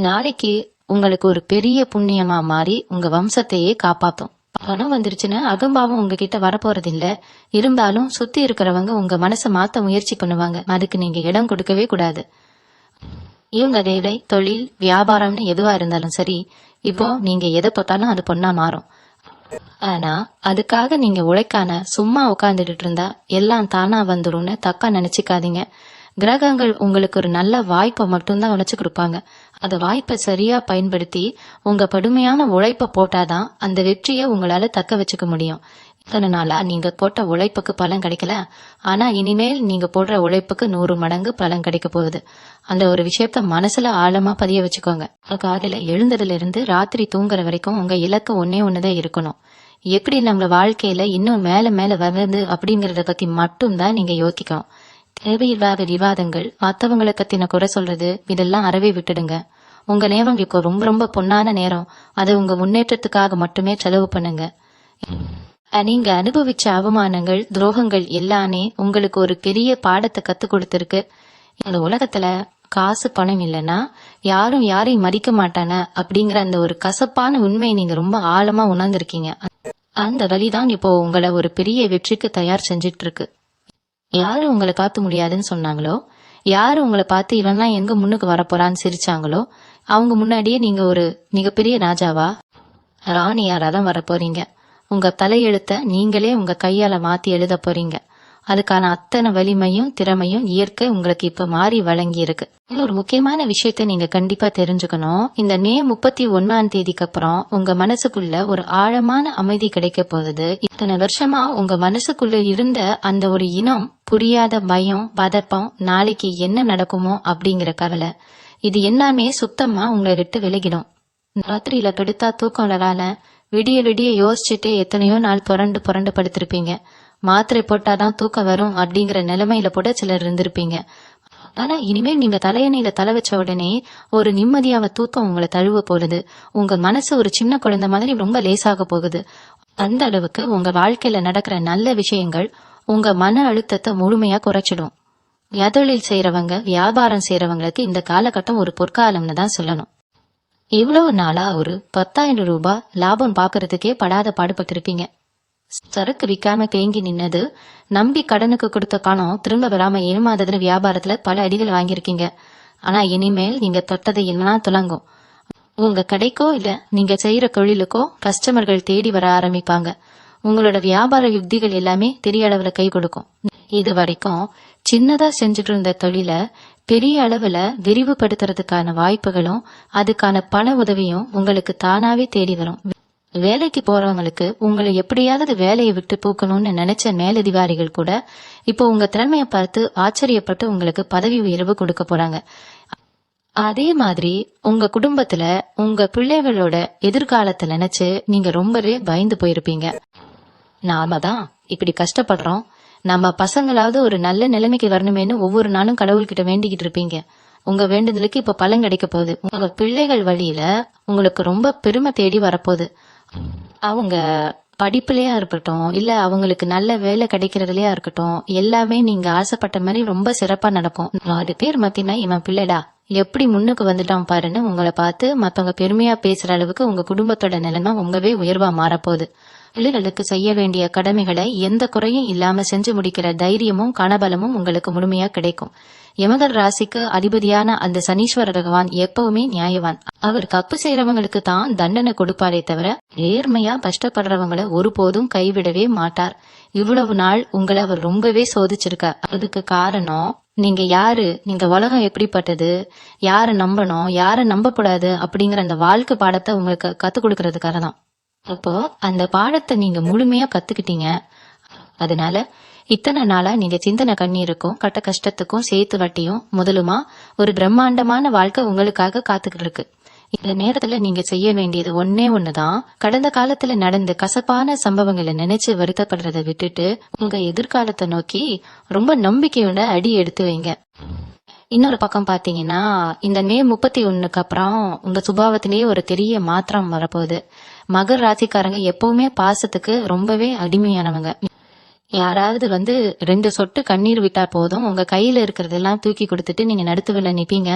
A: நாளைக்கு உங்களுக்கு ஒரு பெரிய புண்ணியமா மாறி உங்க வம்சத்தையே காப்பாத்தும். பணம் வந்துருச்சுன்னு அகம்பாவம் உங்ககிட்ட வரப்போறது இல்ல. இருந்தாலும் சுத்தி இருக்கிறவங்க உங்க மனசை மாத்த முயற்சி பண்ணுவாங்க. அதுக்கு நீங்க இடம் கொடுக்கவே கூடாது. இவங்க வேலை, தொழில், வியாபாரம்னு எதுவா இருந்தாலும் சரி, இப்போ நீங்க எதை பார்த்தாலும் அது பொண்ணா மாறும். ஆனா அதுக்காக நீங்க உழைக்கான சும்மா உட்கார்ந்துட்டு இருந்தா எல்லாம் தானா வந்துடும்னு தக்கா நினைச்சுக்காதீங்க. கிரகங்கள் உங்களுக்கு ஒரு நல்ல வாய்ப்பை மட்டும்தான் உழைச்சு கொடுப்பாங்க. அந்த வாய்ப்பை சரியா பயன்படுத்தி உங்க கடுமையான உழைப்ப போட்டாதான் அந்த வெற்றியை உங்களால தக்க வச்சுக்க முடியும். இத்தனை நாளா நீங்க போட்ட உழைப்புக்கு பலன் கிடைக்கல. ஆனா இனிமேல் நீங்க போடுற உழைப்புக்கு 100 மடங்கு பலன் கிடைக்க போகுது. அந்த ஒரு விஷயத்த மனசுல ஆழமா பதிய வச்சுக்கோங்க. காலையில எழுந்ததுல இருந்து ராத்திரி தூங்குற வரைக்கும் உங்க இலக்கு ஒன்னே ஒண்ணுதான் இருக்கணும். எப்படி நம்ம வாழ்க்கையில இன்னும் மேல மேல வருது அப்படிங்கறத பத்தி மட்டும்தான் நீங்க யோசிக்கணும். தேவையில்லாத விவாதங்கள், மத்தவங்களை பத்தின குறை சொல்றது, இதெல்லாம் அறவே விட்டுடுங்க. உங்க நேரம் இப்போ ரொம்ப ரொம்ப பொன்னான நேரம். அதை உங்க முன்னேற்றத்துக்காக மட்டுமே செலவு பண்ணுங்க. நீங்க அனுபவிச்ச அவமானங்கள், துரோகங்கள் எல்லாமே உங்களுக்கு ஒரு பெரிய பாடத்தை கத்து கொடுத்திருக்கு. இந்த உலகத்துல காசு பணம் இல்லைன்னா யாரும் யாரையும் மதிக்க மாட்டான அப்படிங்கிற அந்த ஒரு கசப்பான உண்மையை நீங்க ரொம்ப ஆழமா உணர்ந்திருக்கீங்க. அந்த வழிதான் இப்போ உங்களை ஒரு பெரிய வெற்றிக்கு தயார் செஞ்சிட்டு இருக்கு. யாரு உங்களை காத்து முடியாதுன்னு சொன்னாங்களோ, யாரு உங்களை பார்த்து இவன்லாம் எங்க முன்னுக்கு வரப்போறான்னு சிரிச்சாங்களோ, அவங்க முன்னாடியே நீங்க ஒரு மிகப்பெரிய ராஜாவா ராணியாராதான் வரப்போறீங்க. உங்க தலையெழுத்த நீங்களே உங்க கையால மாத்தி எழுத போறீங்க. அதுக்கான அத்தனை வலிமையும் திறமையும் இயற்கை உங்களுக்கு இப்ப மாறி வழங்கி இருக்கு. ஒரு முக்கியமான விஷயத்த நீங்க கண்டிப்பா தெரிஞ்சுக்கணும். இந்த மே 31 அப்புறம் உங்க மனசுக்குள்ள ஒரு ஆழமான அமைதி கிடைக்க போகுது. இத்தனை வருஷமா உங்க மனசுக்குள்ள இருந்த அந்த ஒரு இனம் புரியாத பயம், பதப்பம், நாளைக்கு என்ன நடக்குமோ அப்படிங்கிற கவலை, இது எல்லாமே சுத்தமா உங்களை விட்டு விலகிடும். ராத்திரியில படுத்தா தூக்கம் வரால விடிய விடிய யோசிச்சுட்டே எத்தனையோ நாள் புரண்டு புரண்டு படுத்திருப்பீங்க. மாத்திரை போட்டாதான் தூக்கம் வரும் அப்படிங்கிற நிலைமையில கூட சிலர் இருந்திருப்பீங்க. ஆனா இனிமேல் நீங்க தலையணையில தலை வச்ச உடனே ஒரு நிம்மதியாவ தூக்கம் உங்களை தழுவ போகுது. உங்க மனசு ஒரு சின்ன குழந்தை மாதிரி ரொம்ப லேசாக போகுது. அந்த அளவுக்கு உங்க வாழ்க்கையில நடக்கிற நல்ல விஷயங்கள் உங்க மன அழுத்தத்தை முழுமையா குறைச்சிடும். தொழில் செய்யறவங்க, வியாபாரம் செய்யறவங்களுக்கு இந்த காலகட்டம் ஒரு பொற்காலம்னு தான் சொல்லணும். இவ்வளவு நாளா ஒரு 10,000 ரூபாய் லாபம் பாக்குறதுக்கே படாத பாடுபட்டிருப்பீங்க. சரக்கு விற்காம தேங்கி நின்னது, நம்பி கடனுக்கு கொடுத்த பணம் திரும்ப வராம ஏமாததுல வியாபாரத்துல பல அடிகள் வாங்கியிருக்கீங்க. ஆனா இனிமேல் நீங்க தொட்டதை எல்லாம் துலங்கும். உங்க கடைக்கோ இல்ல நீங்க செய்யற தொழிலுக்கோ கஸ்டமர்கள் தேடி வர ஆரம்பிப்பாங்க. உங்களோட வியாபார யுக்திகள் எல்லாமே பெரிய அளவுல கை கொடுக்கும். இது வரைக்கும் சின்னதா செஞ்சுட்டு இருந்த தொழில பெரிய அளவுல விரிவுபடுத்துறதுக்கான வாய்ப்புகளும் அதுக்கான பண உதவியும் உங்களுக்கு தானாவே தேடி வரும். வேலைக்கு போறவங்களுக்கு உங்களை எப்படியாவது வேலையை விட்டு போக்கணும்னு நினைச்ச மேலதிகாரிகள் கூட இப்போ உங்க திறமையை பார்த்து ஆச்சரியப்பட்டு உங்களுக்கு பதவி உயர்வு கொடுக்க போறாங்க. அதே மாதிரி உங்க குடும்பத்துல உங்க பிள்ளைகளோட எதிர்காலத்தை நினைச்சு நீங்க ரொம்பவே பயந்து போயிருப்பீங்க. நாம தான் இப்படி கஷ்டப்படுறோம், நம்ம பசங்களாவது ஒரு நல்ல நிலைமைக்கு வரணுமேனு ஒவ்வொரு நாளும் கடவுள்கிட்ட வேண்டிக்கிட்டு இருப்பீங்க. உங்க வேண்டுதலுக்கு இப்ப பலன் கிடைக்க போகுது. உங்க பிள்ளைகள் வழியில உங்களுக்கு ரொம்ப பெருமை தேடி வரப்போகுது. அவங்க படிப்புலயா இருக்கட்டும், இல்ல அவங்களுக்கு நல்ல வேலை கிடைக்கிறதுலயா இருக்கட்டும், எல்லாமே நீங்க ஆசைப்பட்ட மாதிரி ரொம்ப சிறப்பா நடக்கும். 4 பேர் மத்தினா இவன் பிள்ளைடா எப்படி முன்னுக்கு வந்துட்டான் பாருன்னு உங்களை பார்த்து மத்தவங்க பெருமையா பேசுற அளவுக்கு உங்க குடும்பத்தோட நிலைமை உங்கவே உயர்வா மாறப்போகுது. பிள்ளைகளுக்கு செய்ய வேண்டிய கடமைகளை எந்த குறையும் இல்லாம செஞ்சு முடிக்கிற தைரியமும் கனபலமும் உங்களுக்கு முழுமையா கிடைக்கும். யமகர் ராசிக்கு அதிபதியான அந்த சனீஸ்வர பகவான் எப்பவுமே நியாயவான். அவர் தப்பு செய்யறவங்களுக்கு தான் தண்டனை கொடுப்பாரே தவிர நேர்மையா கஷ்டப்படுறவங்களை ஒருபோதும் கைவிடவே மாட்டார். இவ்வளவு நாள் உங்களை அவர் ரொம்பவே சோதிச்சிருக்கார். அதுக்கு காரணம் நீங்க யாரு, நீங்க உலகம் எப்படிப்பட்டது, யார நம்பணும் யார நம்ப கூடாது அப்படிங்கிற அந்த வாழ்க்கை பாடத்தை உங்களுக்கு கத்து கொடுக்கறதுக்காக தான். அப்போ அந்த பாடத்தை நீங்க முழுமையா கத்துக்கிட்டீங்க. அதனால இத்தனை நாளா நீங்க சிந்தனை கண்ணீருக்கும் கட்ட கஷ்டத்துக்கும் சேர்த்து வட்டியும் முதலுமா ஒரு பிரம்மாண்டமான வாழ்க்கை உங்களுக்காக காத்துக்கிட்டு இருக்கு. இந்த நேரத்துல நீங்க செய்ய வேண்டியது ஒன்னே ஒண்ணுதான். கடந்த காலத்துல நடந்த கசப்பான சம்பவங்களை நினைச்சு வருத்தப்படுறதை விட்டுட்டு உங்க எதிர்காலத்தை நோக்கி ரொம்ப நம்பிக்கையோட அடி எடுத்து வைங்க. இன்னொரு பக்கம் பாத்தீங்கன்னா இந்த மே 31 அப்புறம் உங்க சுபாவத்திலேயே ஒரு பெரிய மாற்றம் வரப்போகுது. மகர் ராசிக்காரங்க எப்பவுமே பாசத்துக்கு ரொம்பவே அடிமையானவங்க. யாராவது 2 சொட்டு கண்ணீர் விட்டா போதும் உங்க கையில இருக்கிறதெல்லாம் தூக்கி கொடுத்துட்டு நீங்க நடுத்துவில நிப்பீங்க.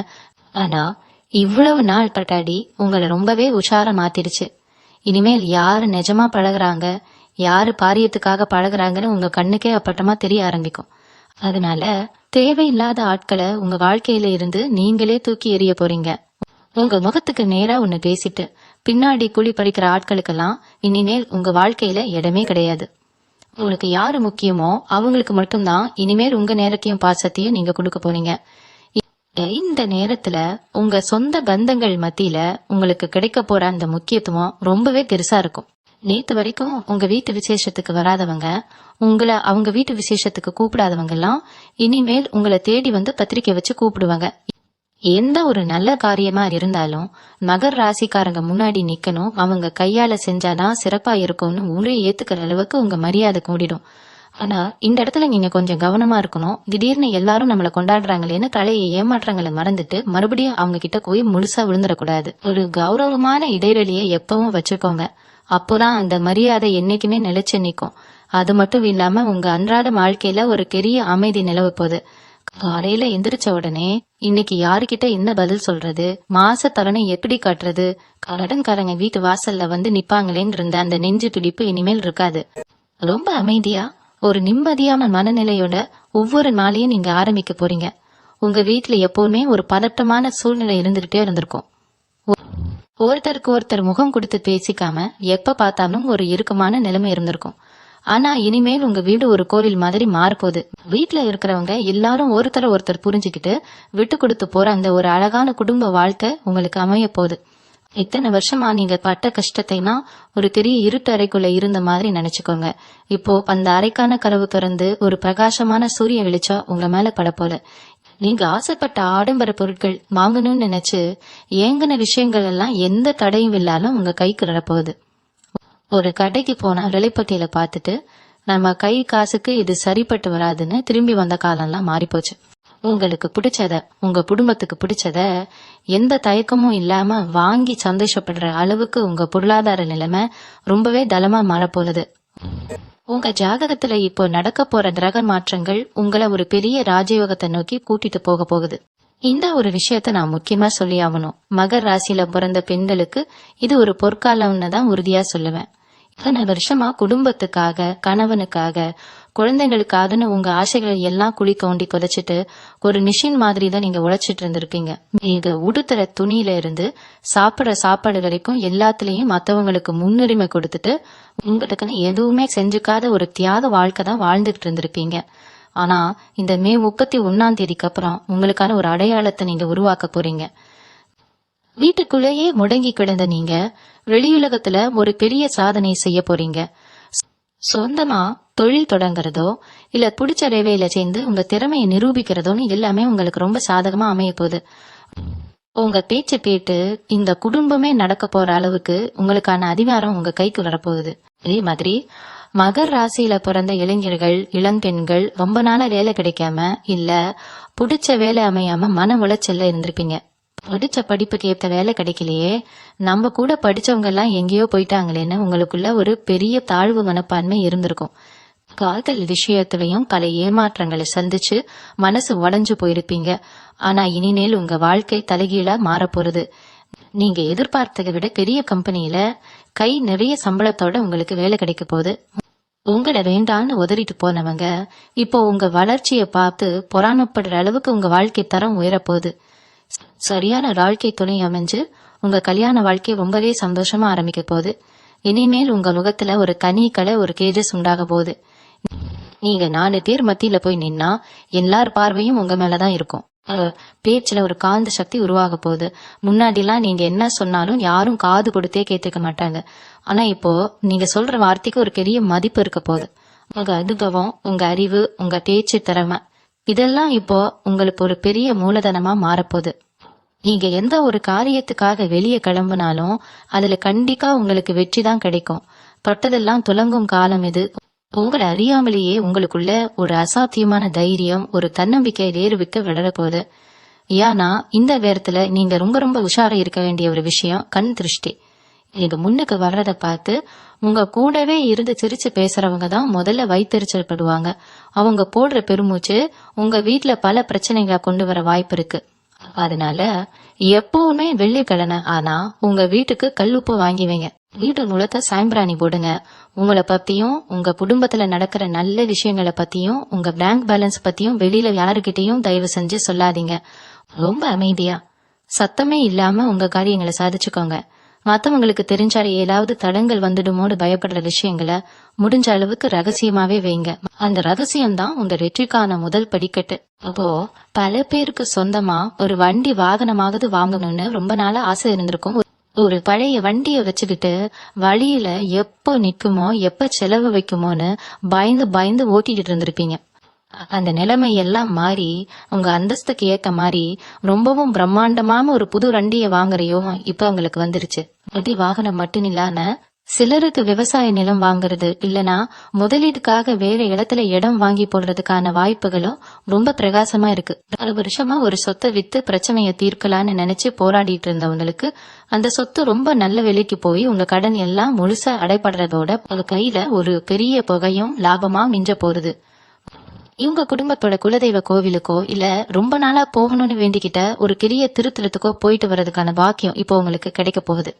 A: ஆனா இவ்வளவு நாள் பட்டாடி உங்களை ரொம்பவே உஷார மாத்திருச்சு. இனிமேல் யாரு நிஜமா பழகுறாங்க, யாரு பாரியத்துக்காக பழகுறாங்கன்னு உங்க கண்ணுக்கே அப்பட்டமா தெரிய ஆரம்பிக்கும். அதனால தேவையில்லாத ஆட்களை உங்க வாழ்க்கையில இருந்து நீங்களே தூக்கி எறிய போறீங்க. உங்க முகத்துக்கு நேரா ஒண்ணு பேசிட்டு பின்னாடி குழி பறிக்கிற ஆட்களுக்கெல்லாம் இனிமேல் உங்க வாழ்க்கையில இடமே கிடையாது. உங்களுக்கு யாரு முக்கியமோ அவங்களுக்கு மட்டும்தான் இனிமேல் உங்க நேரத்தையும் பாசத்தையும் நீங்க கொடுக்க போறீங்க. இந்த நேரத்துல உங்க சொந்த பந்தங்கள் மத்தியில உங்களுக்கு கிடைக்க போற அந்த முக்கியத்துவம் ரொம்பவே பெருசா இருக்கும். நேத்து வரைக்கும் உங்க வீட்டு விசேஷத்துக்கு வராதவங்க, உங்களை அவங்க வீட்டு விசேஷத்துக்கு கூப்பிடாதவங்க எல்லாம் இனிமேல் உங்களை தேடி பத்திரிக்கை வச்சு கூப்பிடுவாங்க. எந்த ஒரு நல்ல காரியமா இருந்தாலும் மகர் ராசிக்காரங்க முன்னாடி நிக்கணும், அவங்க கையால செஞ்சாதான் சிறப்பா இருக்கும்னு ஊரே ஏத்துக்கிற அளவுக்கு உங்க மரியாதை கூடிடும். ஆனா இந்த இடத்துல நீங்க கொஞ்சம் கவனமா இருக்கணும். திடீர்னு எல்லாரும் நம்மள கொண்டாடுறாங்களேன்னு தலையை ஏமாற்றங்களை மறந்துட்டு மறுபடியும் அவங்க கிட்ட போய் முழுசா விழுந்துடக்கூடாது. ஒரு கௌரவமான இடைவெளியை எப்பவும் வச்சுக்கோங்க. அப்போதான் அந்த மரியாதை என்னைக்குமே நிலைச்சு நிற்கும். அது மட்டும் இல்லாம உங்க அன்றாட வாழ்க்கையில ஒரு பெரிய அமைதி நிலவ போகுது. காலையில எந்திரிச்ச உடனே இன்னைக்கு யாருக்கிட்ட என்ன பதில் சொல்றது, மாச தவணை எப்படி கட்டுறது, கடன்காரங்க வீட்டு வாசல்ல வந்து நிப்பாங்களேன்னு இருந்த அந்த நெஞ்சு துடிப்பு இனிமேல் இருக்காது. ரொம்ப அமைதியா ஒரு நிம்மதியான மனநிலையோட ஒவ்வொரு நாளையும் நீங்க ஆரம்பிக்க போறீங்க. உங்க வீட்டுல எப்பவுமே ஒரு பதட்டமான சூழ்நிலை இருந்துகிட்டே இருந்திருக்கும். ஒருத்தருக்கு ஒருத்தர் முகம் கொடுத்து பேசிக்காம எப்ப பார்த்தாலும் ஒரு இறுக்கமான நிலைமை இருந்திருக்கும். ஆனா இனிமேல் உங்க வீடு ஒரு கோவில் மாதிரி மாறப்போகுது. வீட்டுல இருக்கிறவங்க எல்லாரும் ஒருத்தர் புரிஞ்சுக்கிட்டு விட்டு கொடுத்து போற அந்த ஒரு அழகான குடும்ப வாழ்க்கை உங்களுக்கு அமைய போகுது. இத்தனை வருஷமா நீங்க பட்ட கஷ்டத்தைனா ஒரு பெரிய இருட்டு அறைக்குள்ள இருந்த மாதிரி நினைச்சுக்கோங்க. இப்போ அந்த அறைக்கான கதவு திறந்து ஒரு பிரகாசமான சூரிய வெளிச்சம் உங்க மேல பட போல. நீங்க ஆசைப்பட்ட ஆடம்பர பொருட்கள் வாங்கணும்னு நினைச்சு ஏங்கின விஷயங்கள் எல்லாம் எந்த தடையும் இல்லாம உங்க கைக்கு வரப்போகுது. ஒரு கடைக்கு போன விலைப்பட்டியலை பார்த்துட்டு நம்ம கை காசுக்கு இது சரிப்பட்டு வராதுன்னு திரும்பி வந்த காலம்லாம் மாறிப்போச்சு. உங்களுக்கு பிடிச்சத, உங்க குடும்பத்துக்கு பிடிச்சத எந்த தயக்கமும் இல்லாம வாங்கி சந்தோஷப்படுற அளவுக்கு உங்க பொருளாதார நிலைமை ரொம்பவே தளமா மாறப்போகுது. உங்க ஜாதகத்துல இப்போ நடக்க போற கிரக மாற்றங்கள் உங்களை ஒரு பெரிய ராஜயோகத்தை நோக்கி கூட்டிட்டு போக போகுது. இந்த ஒரு விஷயத்த நான் முக்கியமா சொல்லி ஆகணும். மகர் ராசியில பிறந்த பெண்களுக்கு இது ஒரு பொற்காலம்னு தான் உறுதியா சொல்லுவேன். இத்தனை வருஷமா குடும்பத்துக்காக, கணவனுக்காக, குழந்தைகளுக்காகன்னு உங்க ஆசைகளை எல்லாம் குழி தோண்டி புதைச்சிட்டு ஒரு மிஷின் மாதிரி தான் நீங்க உழைச்சிட்டு இருந்திருப்பீங்க. நீங்க உடுத்துற துணியில இருந்து சாப்பிடுற சாப்பாடு வரைக்கும் எல்லாத்துலயும் மத்தவங்களுக்கு முன்னுரிமை கொடுத்துட்டு உங்களுக்குன்னு எதுவுமே செஞ்சுக்காத ஒரு தியாக வாழ்க்கை தான் வாழ்ந்துகிட்டு இருந்திருப்பீங்க. ஆனா இந்த மே 31 அப்புறம் உங்களுக்கான ஒரு அடையாளத்தை நீங்க உருவாக்க போறீங்க. வீட்டுக்குள்ளேயே முடங்கி கிடந்த நீங்க வெளியுலகத்துல ஒரு பெரிய சாதனை செய்ய போறீங்க. சொந்தமா தொழில் தொடங்குறதோ இல்ல பிடிச்ச ரேவையில சேர்ந்து உங்க திறமையை நிரூபிக்கிறதோன்னு எல்லாமே உங்களுக்கு ரொம்ப சாதகமா அமைய போகுது. உங்க பேச்சை கேட்டு இந்த குடும்பமே நடக்க போற அளவுக்கு உங்களுக்கான அதிகாரம் உங்க கைக்கு வரப்போகுது. அதே மாதிரி மகர் ராசியில பிறந்த இளைஞர்கள், இளம்பெண்கள் ரொம்ப நாளா வேலை கிடைக்காம இல்ல பிடிச்ச வேலை அமையாம மன உளைச்சல்ல இருந்திருப்பீங்க. படிச்ச படிப்புக்கு ஏற்ற வேலை கிடைக்கலையே, நம்ம கூட படிச்சவங்க எல்லாம் எங்கேயோ போயிட்டாங்களேன்னு உங்களுக்குள்ள ஒரு பெரிய தாழ்வு மனப்பான்மை இருந்திருக்கும். காதல் விஷயத்திலையும் பல ஏமாற்றங்களை சந்திச்சு மனசு உடைஞ்சு போயிருப்பீங்க. ஆனா இனிமேல் உங்க வாழ்க்கை தலைகீழா மாறப்போறது. நீங்க எதிர்பார்த்ததை விட பெரிய கம்பெனியில கை நிறைய சம்பளத்தோட உங்களுக்கு வேலை கிடைக்க போகுது. உங்களை வேண்டான்னு உதறிட்டு போனவங்க இப்போ உங்க வளர்ச்சியை பார்த்து பொறாமப்படுற அளவுக்கு உங்க வாழ்க்கை தரம் உயரப்போகுது. சரியான வாழ்க்கை துணை அமைஞ்சு உங்க கல்யாண வாழ்க்கை ரொம்பவே சந்தோஷமா ஆரம்பிக்க போகுது. இனிமேல் உங்க முகத்துல ஒரு கனி ஒரு கேஜஸ் உண்டாக போகுது. நீங்க 4 பேர் மத்தியில போய் நின்னா எல்லார் பார்வையும் உங்க மேலதான் இருக்கும். பேச்சுல ஒரு காந்த சக்தி உருவாக போகுது. முன்னாடி எல்லாம் நீங்க என்ன சொன்னாலும் யாரும் காது கொடுத்தே கேட்டுக்க மாட்டாங்க. ஆனா இப்போ நீங்க சொல்ற வார்த்தைக்கு ஒரு பெரிய மதிப்பு இருக்க போகுது. உங்க அனுபவம், உங்க அறிவு, உங்க பேச்சு திறமை இதெல்லாம் இப்போ உங்களுக்கு ஒரு பெரிய மூலதனமா மாறப்போகுது. நீங்க எந்த ஒரு காரியத்துக்காக வெளியே கிளம்புனாலும் அதுல கண்டிப்பா உங்களுக்கு வெற்றி தான் கிடைக்கும். தொட்டதெல்லாம் துலங்கும் காலம் இது. உங்களை அறியாமலேயே உங்களுக்குள்ள ஒரு அசாத்தியமான தைரியம், ஒரு தன்னம்பிக்கை வேறுவிக்க விடற போகுது. ஏன்னா இந்த நேரத்துல நீங்க ரொம்ப ரொம்ப உஷாரா இருக்க வேண்டிய ஒரு விஷயம் கண் திருஷ்டி. நீங்க முன்னுக்கு வர்றத பார்த்து உங்க கூடவே இருந்து சிரிச்சு பேசுறவங்க தான் முதல்ல வைத்தெரிச்சல் படுவாங்க. அவங்க போடுற பெருமூச்சு உங்க வீட்டுல பல பிரச்சனைகளை கொண்டு வர வாய்ப்பு இருக்கு. அதனால எப்பவுமே வெள்ளிக்கிழமை ஆனா உங்க வீட்டுக்கு கல்லுப்பு வாங்கி வைங்க. வீட்டு முழுக்க சாம்பிராணி போடுங்க. உங்களை பத்தியும் உங்க குடும்பத்துல நடக்கிற நல்ல விஷயங்களை பத்தியும் உங்க பேங்க் பேலன்ஸ் பத்தியும் வெளியில யாருக்கிட்டையும் தயவு செஞ்சு சொல்லாதீங்க. ரொம்ப அமைதியா சத்தமே இல்லாம உங்க காரியங்களை சாதிச்சுக்கோங்க. மத்தவங்களுக்கு தெரிஞ்சாலே ஏதாவது தடங்கள் வந்துடுமோடு பயப்படுற விஷயங்களை முடிஞ்ச அளவுக்கு ரகசியமாவே வைங்க. அந்த ரகசியம்தான் உங்க வெற்றிக்கான முதல் படிக்கட்டு. அப்போ பல பேருக்கு சொந்தமா ஒரு வண்டி வாகனமாவது வாங்கணும்னு ரொம்ப நாளா ஆசை இருந்திருக்கும். ஒரு பழைய வண்டிய வச்சுக்கிட்டு வழியில எப்ப நிக்குமோ எப்ப செலவு வைக்குமோன்னு பயந்து பயந்து ஓட்டிட்டு இருந்திருப்பீங்க. அந்த நிலைமை எல்லாம் மாறி உங்க அந்தஸ்துக்கு ஏத்த மாதிரி ரொம்பவும் பிரம்மாண்டமான ஒரு புது வண்டியை வாங்குற யோகம் இப்ப உங்களுக்கு வந்துருச்சு. வண்டி வாகனம் மட்டும் இல்லாம சிலருக்கு விவசாய நிலம் வாங்குறது இல்லனா முதலீடுக்காக வேற இடத்துல இடம் வாங்கி போடுறதுக்கான வாய்ப்புகளும் ரொம்ப பிரகாசமா இருக்கு. பல வருஷமா ஒரு சொத்தை வித்து பிரச்சனைய தீர்க்கலான்னு நினைச்சு போராடிட்டு இருந்தவங்களுக்கு அந்த சொத்து ரொம்ப நல்ல விலைக்கு போய் உங்க கடன் எல்லாம் முழுசா அடைபடுறதோட உங்க கையில ஒரு பெரிய தொகையும் லாபமா மிஞ்ச போறது. இவங்க குடும்பத்தோட குலதெய்வ கோவிலுக்கோ இல்ல ரொம்ப நாளா போகணும்னு வேண்டிக்கிட்ட ஒரு பெரிய திருத்தலத்துக்கோ போயிட்டு வர்றதுக்கான பாக்கியம் இப்போ உங்களுக்கு கிடைக்க போகுது.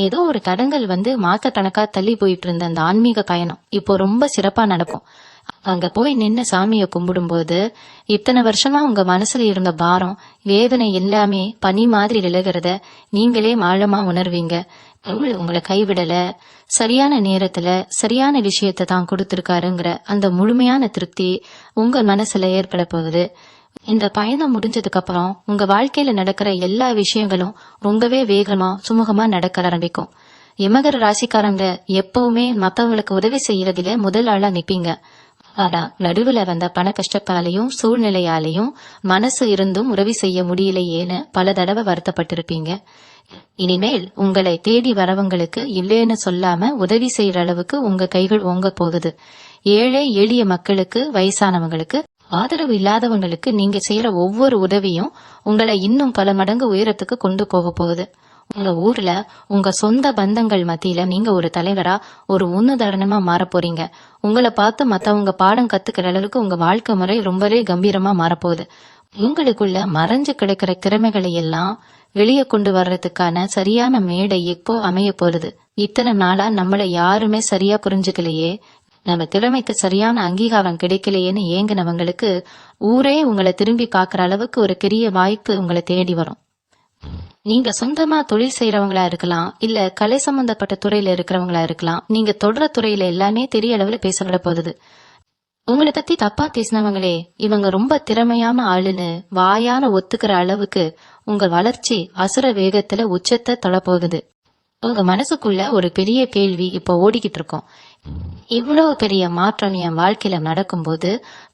A: ஏதோ ஒரு தடங்கள் மாச கணக்கா தள்ளி போயிட்டு இருந்த அந்த ஆன்மீக பயணம் இப்போ ரொம்ப சிறப்பா நடக்கும். அங்க போய் நின்று சாமிய கும்பிடும் போது இத்தனை வருஷமா உங்க மனசுல இருந்த பாரம் வேதனை எல்லாமே பனி மாதிரி விலகிறத நீங்களே ஆழமா உணர்வீங்க. உங்களை கைவிடல, சரியான நேரத்துல சரியான விஷயத்தை தான் கொடுத்திருக்காருங்கிற அந்த முழுமையான திருப்தி உங்க மனசுல ஏற்பட போகுது. இந்த பயணம் முடிஞ்சதுக்கு அப்புறம் உங்க வாழ்க்கையில நடக்கிற எல்லா விஷயங்களும் ரொம்பவே வேகமா சுமூகமா நடக்க ஆரம்பிக்கும். மகர ராசிக்காரங்க எப்பவுமே மத்தவங்களுக்கு உதவி செய்யறதுல முதல் ஆளா நிப்பீங்க. ஆனா நடுவுல வந்த பண கஷ்டத்தாலையும் சூழ்நிலையாலையும் மனசு இருந்தும் உதவி செய்ய முடியலையேன்னு பல தடவை வருத்தப்பட்டிருப்பீங்க. இனிமேல் உங்களை தேடி வரவங்களுக்கு இல்லேன்னு சொல்லாம உதவி செய்யற அளவுக்கு உங்க கைகள் ஓங்க போகுது. ஏழை எளிய மக்களுக்கு, வயசானவங்களுக்கு, ஆதரவு இல்லாதவங்களுக்கு நீங்க செய்யற ஒவ்வொரு உதவியும் உங்களை இன்னும் பல மடங்கு உயரத்துக்கு கொண்டு போக போகுது. உங்க ஊர்ல உங்க சொந்த பந்தங்கள் மத்தியில நீங்க ஒரு தலைவரா, ஒரு உன்னுதாரணமா மாற போறீங்க. உங்களை பார்த்து மத்தவங்க பாடம் கத்துக்கிற அளவுக்கு உங்க வாழ்க்கை முறை ரொம்பவே கம்பீரமா மாறப்போகுது. உங்களுக்குள்ள மறைஞ்சு கிடைக்கிற திறமைகளை எல்லாம் வெளியே கொண்டு வர்றதுக்கான சரியான மேடை இப்போ அமைய போறது. இத்தனை நாளா நம்மள யாருமே சரியா புரிஞ்சுக்கலையே, நம்ம திறமைக்கு சரியான அங்கீகாரம் கிடைக்கலையேன்னு ஏங்கினவங்களுக்கு ஊரே உங்களை திரும்பி பாக்குற அளவுக்கு ஒரு பெரிய வாய்ப்பு உங்களை தேடி வரும். நீங்க சொந்தமா தொழில் செய்யறவங்களா இருக்கலாம், இல்ல கலை சம்பந்தப்பட்ட துறையில இருக்கிறவங்களா இருக்கலாம். நீங்க தொடர துறையில எல்லாமே தெரிய அளவுல பேசப்பட போகுது. உங்களை பத்தி தப்பா பேசினவங்களே இவங்க ரொம்ப திறமையான ஆளுன்னு வாயால ஒத்துக்கிற அளவுக்கு உங்க வளர்ச்சி அசுர வேகத்துல உச்சத்தை தொழப்போகுது. உங்க மனசுக்குள்ள ஒரு பெரிய கேள்வி இப்ப ஓடிக்கிட்டு இருக்கோம். இவ்வளவு பெரிய மாற்றம் என் வாழ்க்கையில நடக்கும்போது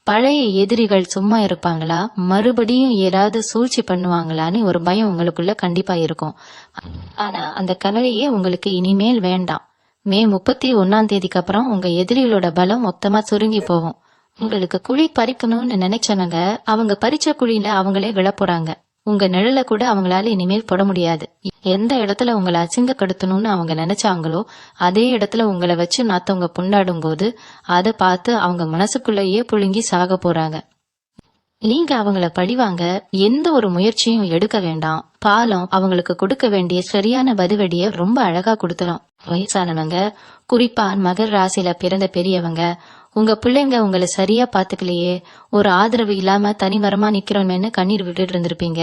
A: பழைய எதிரிகள் சும்மா இருப்பாங்களா, மறுபடியும் ஏதாவது சூழ்ச்சி பண்ணுவாங்களான்னு ஒரு பயம் உங்களுக்குள்ள கண்டிப்பா இருக்கும். ஆனா அந்த கவலையே உங்களுக்கு இனிமேல் வேண்டாம். மே 31 அப்புறம் உங்க எதிரிகளோட பலம் மொத்தமா சுருங்கி போகும். உங்களுக்கு குழி பறிக்கணும்னு நினைச்சவங்க அவங்க பறிச்ச குழியில அவங்களே விழப்போறாங்க. உங்க நிழல கூட அவங்களால இனிமேல் போட முடியாது. எந்த இடத்துல உங்களை அசிங்கப்படுத்தணும்னு அவங்க நினைச்சாங்களோ அதே இடத்துல உங்களை வச்சு மத்தவங்க புண்ணாடும் போது அதை பார்த்து அவங்க மனசுக்குள்ளேயே புழுங்கி சாக போறாங்க. நீங்க அவங்கள பழிவாங்க எந்த ஒரு முயற்சியும் எடுக்க வேண்டாம். பாலம் அவங்களுக்கு கொடுக்க வேண்டிய சரியான பதிவடிய ரொம்ப அழகா கொடுத்துரும். வயசானவங்க, குறிப்பா மகர ராசியில பிறந்த பெரியவங்க, உங்க பிள்ளைங்க உங்களை சரியா பாத்துக்கலையே, ஒரு ஆதரவு இல்லாம தனிமரமா நிக்கிறோமேன்னு கண்ணீர் விட்டுட்டு இருந்திருப்பீங்க.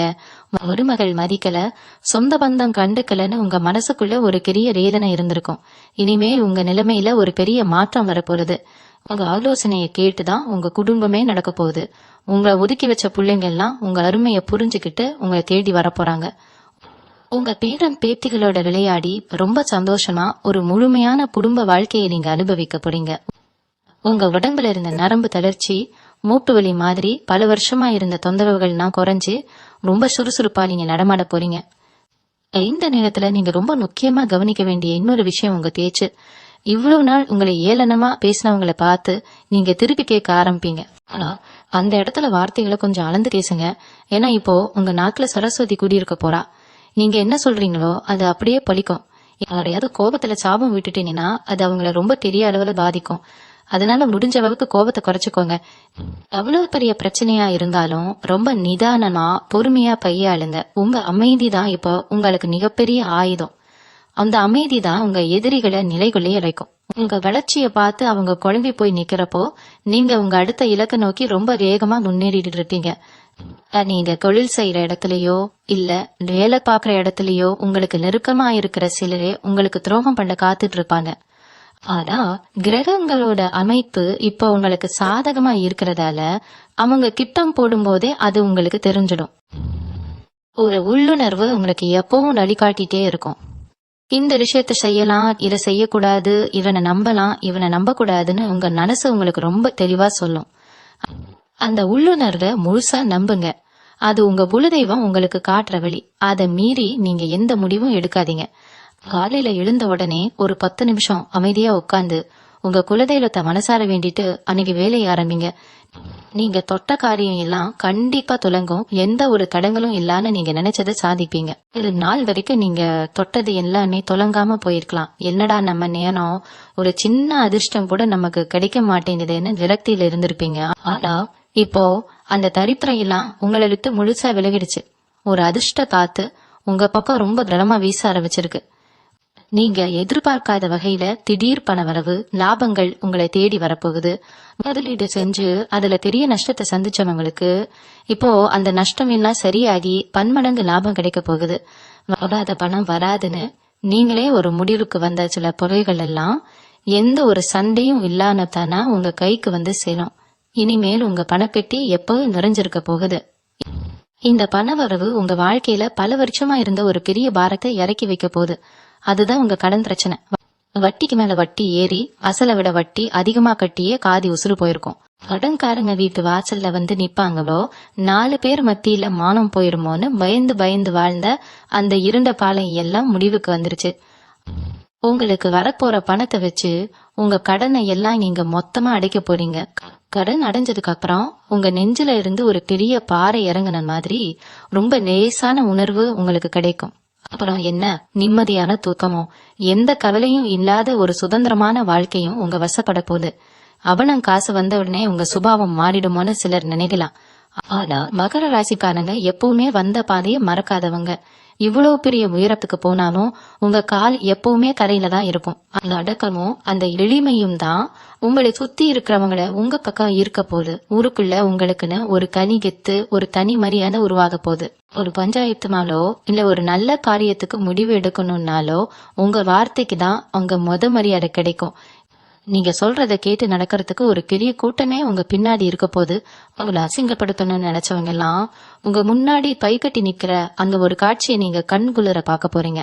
A: மருமகள் மதிக்கல, சொந்த பந்தம் கண்டுக்கலன்னு உங்க மனசுக்குள்ள ஒரு பெரிய வேதனை இருந்திருக்கும். இனிமே உங்க நிலைமையில ஒரு பெரிய மாற்றம் வரப்போகுது. உங்க ஆலோசனைய கேட்டுதான் உங்க குடும்பமே நடக்க போகுது. உங்களை ஒதுக்கி வச்ச பிள்ளைங்க எல்லாம் உங்க அருமைய புரிஞ்சுக்கிட்டு உங்களை தேடி வரப்போறாங்க. உங்க பேரன் பேத்திகளோட விளையாடி ரொம்ப சந்தோஷமா ஒரு முழுமையான குடும்ப வாழ்க்கையை நீங்க அனுபவிக்க போறீங்க. உங்க உடம்புல இருந்த நரம்பு தளர்ச்சி, மூட்டு வலி மாதிரி பல வருஷமா இருந்த தொந்தரவுகள்லாம் குறைஞ்சு ரொம்ப சுறுசுறுப்பா நீங்க நடமாட போறீங்க. இந்த நேரத்துல நீங்க ரொம்ப முக்கியமா கவனிக்க வேண்டிய இன்னொரு விஷயம் உங்க பேச்சு. இவ்வளவு நாள் உங்களை ஏளனமா பேசினவங்களை பார்த்து நீங்க திருப்பி கேட்க ஆரம்பிப்பீங்க. ஆனா அந்த இடத்துல வார்த்தைகளை கொஞ்சம் அளந்து பேசுங்க. ஏன்னா இப்போ உங்க நாக்குல சரஸ்வதி குடியிருக்க போறா. நீங்க என்ன சொல்றீங்களோ அது அப்படியே பலிக்கும். யாரையாவது கோபத்துல சாபம் விட்டுட்டீங்கன்னா அது அவங்கள ரொம்ப பெரிய அளவுல பாதிக்கும். அதனால முடிஞ்ச அளவுக்கு கோபத்தை குறைச்சுக்கோங்க. எவ்வளவு பெரிய பிரச்சனையா இருந்தாலும் ரொம்ப நிதானமா பொறுமையா கையாளுங்க. உங்க அமைதி தான் இப்போ உங்களுக்கு மிகப்பெரிய ஆயுதம். அந்த அமைதி தான் உங்க எதிரிகளை நிலைக்குள்ளே வைக்கும். உங்க வளர்ச்சிய பார்த்து அவங்க குழம்பி போய் நிக்கிறப்போ நீங்க உங்க அடுத்த இலக்கை நோக்கி ரொம்ப வேகமா முன்னேறிட்டு இருப்பீங்க. நீங்க தொழில் செய்யற இடத்துலயோ இல்ல வேலை பாக்குற இடத்துலயோ உங்களுக்கு நெருக்கமா இருக்கிற சிலரே உங்களுக்கு துரோகம் பண்ண காத்துட்டு இருப்பாங்க. ஆனா கிரகங்களோட அமைப்பு இப்ப உங்களுக்கு சாதகமா இருக்கிறதால அவங்க கிட்டம் போடும் போதே அது உங்களுக்கு தெரிஞ்சிடும். ஒரு உள்ளுணர்வு உங்களுக்கு எப்பவும் வழிகாட்டிட்டே இருக்கும். இந்த விஷயத்த செய்யலாம், இதை செய்யக்கூடாது, இவனை நம்பலாம், இவனை நம்ப கூடாதுன்னு உங்க மனசு உங்களுக்கு ரொம்ப தெளிவா சொல்லும். அந்த உள்ளுணர்வை முழுசா நம்புங்க. அது உங்க குலதெய்வம் உங்களுக்கு காட்டுற வழி. அதை மீறி நீங்க எந்த முடிவும் எடுக்காதீங்க. காலையில எழுந்த உடனே ஒரு 10 நிமிஷம் அமைதியா உட்கார்ந்து உங்க குலதெய்வத்தை மனசார வேண்டிட்டு அன்னைக்கு வேலையை ஆரம்பிங்க. நீங்க தொட்ட காரியம் எல்லாம் கண்டிப்பா துலங்கும். எந்த ஒரு தடங்களும் இல்லாம நீங்க நினைச்சதை சாதிப்பீங்க. இது நாள் வரைக்கும் நீங்க தொட்டது எல்லாமே துலங்காம போயிருக்கலாம். என்னடா நம்ம நேரம், ஒரு சின்ன அதிர்ஷ்டம் கூட நமக்கு கிடைக்க மாட்டேங்குதுன்னு விரக்தியில இருந்திருப்பீங்க. ஆனா இப்போ அந்த தரித்திரம் எல்லாம் உங்களை விட்டு முழுசா விலகிடுச்சு. ஒரு அதிர்ஷ்ட காத்து உங்க பக்கம் ரொம்ப திடமா வீச ஆரம்பிச்சிருக்கு. நீங்க எதிர்பார்க்காத வகையில திடீர் பணவரவு, லாபங்கள் உங்களை தேடி வரப்போகுது. முதலீடு செஞ்சு அதுல பெரிய நஷ்டத்தை சந்திச்சவங்களுக்கு இப்போ அந்த நஷ்டம் எல்லாம் சரியாகி பன்மடங்கு லாபம் கிடைக்க போகுது. வராத பணம் வராதுன்னு நீங்களே ஒரு முடிவுக்கு வந்த சில பொருள்கள் எல்லாம் எந்த ஒரு சண்டையும் இல்லாமத்தானா உங்க கைக்கு வந்து சேரும். இனிமேல் உங்க பணப்பெட்டி எப்பவும் நிறைஞ்சிருக்க போகுது. இந்த பணவரவு உங்க வாழ்க்கையில பல வருஷமா இருந்த ஒரு பெரிய பாரத்தை இறக்கி வைக்க போகுது. அதுதான் உங்க கடன் பிரச்சனை. வட்டிக்கு மேல வட்டி ஏறி அசலை விட வட்டி அதிகமா கட்டியே காதி உசுறு போயிருக்கும். கடன்காரங்க வீட்டு வாசல்ல வந்து நிப்பாங்களோ, 4 பேர் மத்தியில மானம் போயிருமோன்னு பயந்து பயந்து வாழ்ந்த அந்த இருண்ட பாலம் எல்லாம் முடிவுக்கு வந்துருச்சு. உங்களுக்கு வரப்போற பணத்தை வச்சு உங்க கடனை எல்லாம் நீங்க மொத்தமா அடைக்க போறீங்க. கடன் அடைஞ்சதுக்கு அப்புறம் உங்க நெஞ்சில இருந்து ஒரு பெரிய பாறை இறங்குன மாதிரி ரொம்ப லேசான உணர்வு உங்களுக்கு கிடைக்கும். அப்புறம் என்ன, நிம்மதியான தூக்கமும் எந்த கவலையும் இல்லாத ஒரு சுதந்திரமான வாழ்க்கையும் உங்க வசப்பட போகுது. அவனம் காசு வந்த உடனே உங்க சுபாவம் மாறிடுமோன்னு சிலர் நினைக்கலாம். ஆனா மகர ராசிக்காரங்க எப்பவுமே வந்த பாதையை மறக்காதவங்க. இவ்வளவு பெரிய உயரத்துக்கு போனாலும் உங்க கால் எப்பவுமே கரையில தான் இருக்கும். அந்த அடக்கமும் அந்த எளிமையும் தான் உங்களை சுத்தி இருக்கிறவங்கள உங்க பக்கம் இருக்க போகுது. ஊருக்குள்ள உங்களுக்குன்னு ஒரு கனி கெத்து, ஒரு தனி மரியாதை உருவாக போகுது. ஒரு பஞ்சாயத்துனாலோ இல்ல ஒரு நல்ல காரியத்துக்கு முடிவு எடுக்கணும்னாலோ உங்க வார்த்தைக்கு தான் அங்க மரியாதை கிடைக்கும். நீங்க சொல்றத கேட்டு நடக்கிறதுக்கு ஒரு பெரிய கூட்டமே உங்க பின்னாடி இருக்க போது. உங்களை அசிங்கப்படுத்தணும்னு நினைச்சவங்க எல்லாம் உங்க முன்னாடி பை கட்டி நிக்கிற அந்த ஒரு காட்சியை நீங்க கண்குளிர பார்க்க போறீங்க.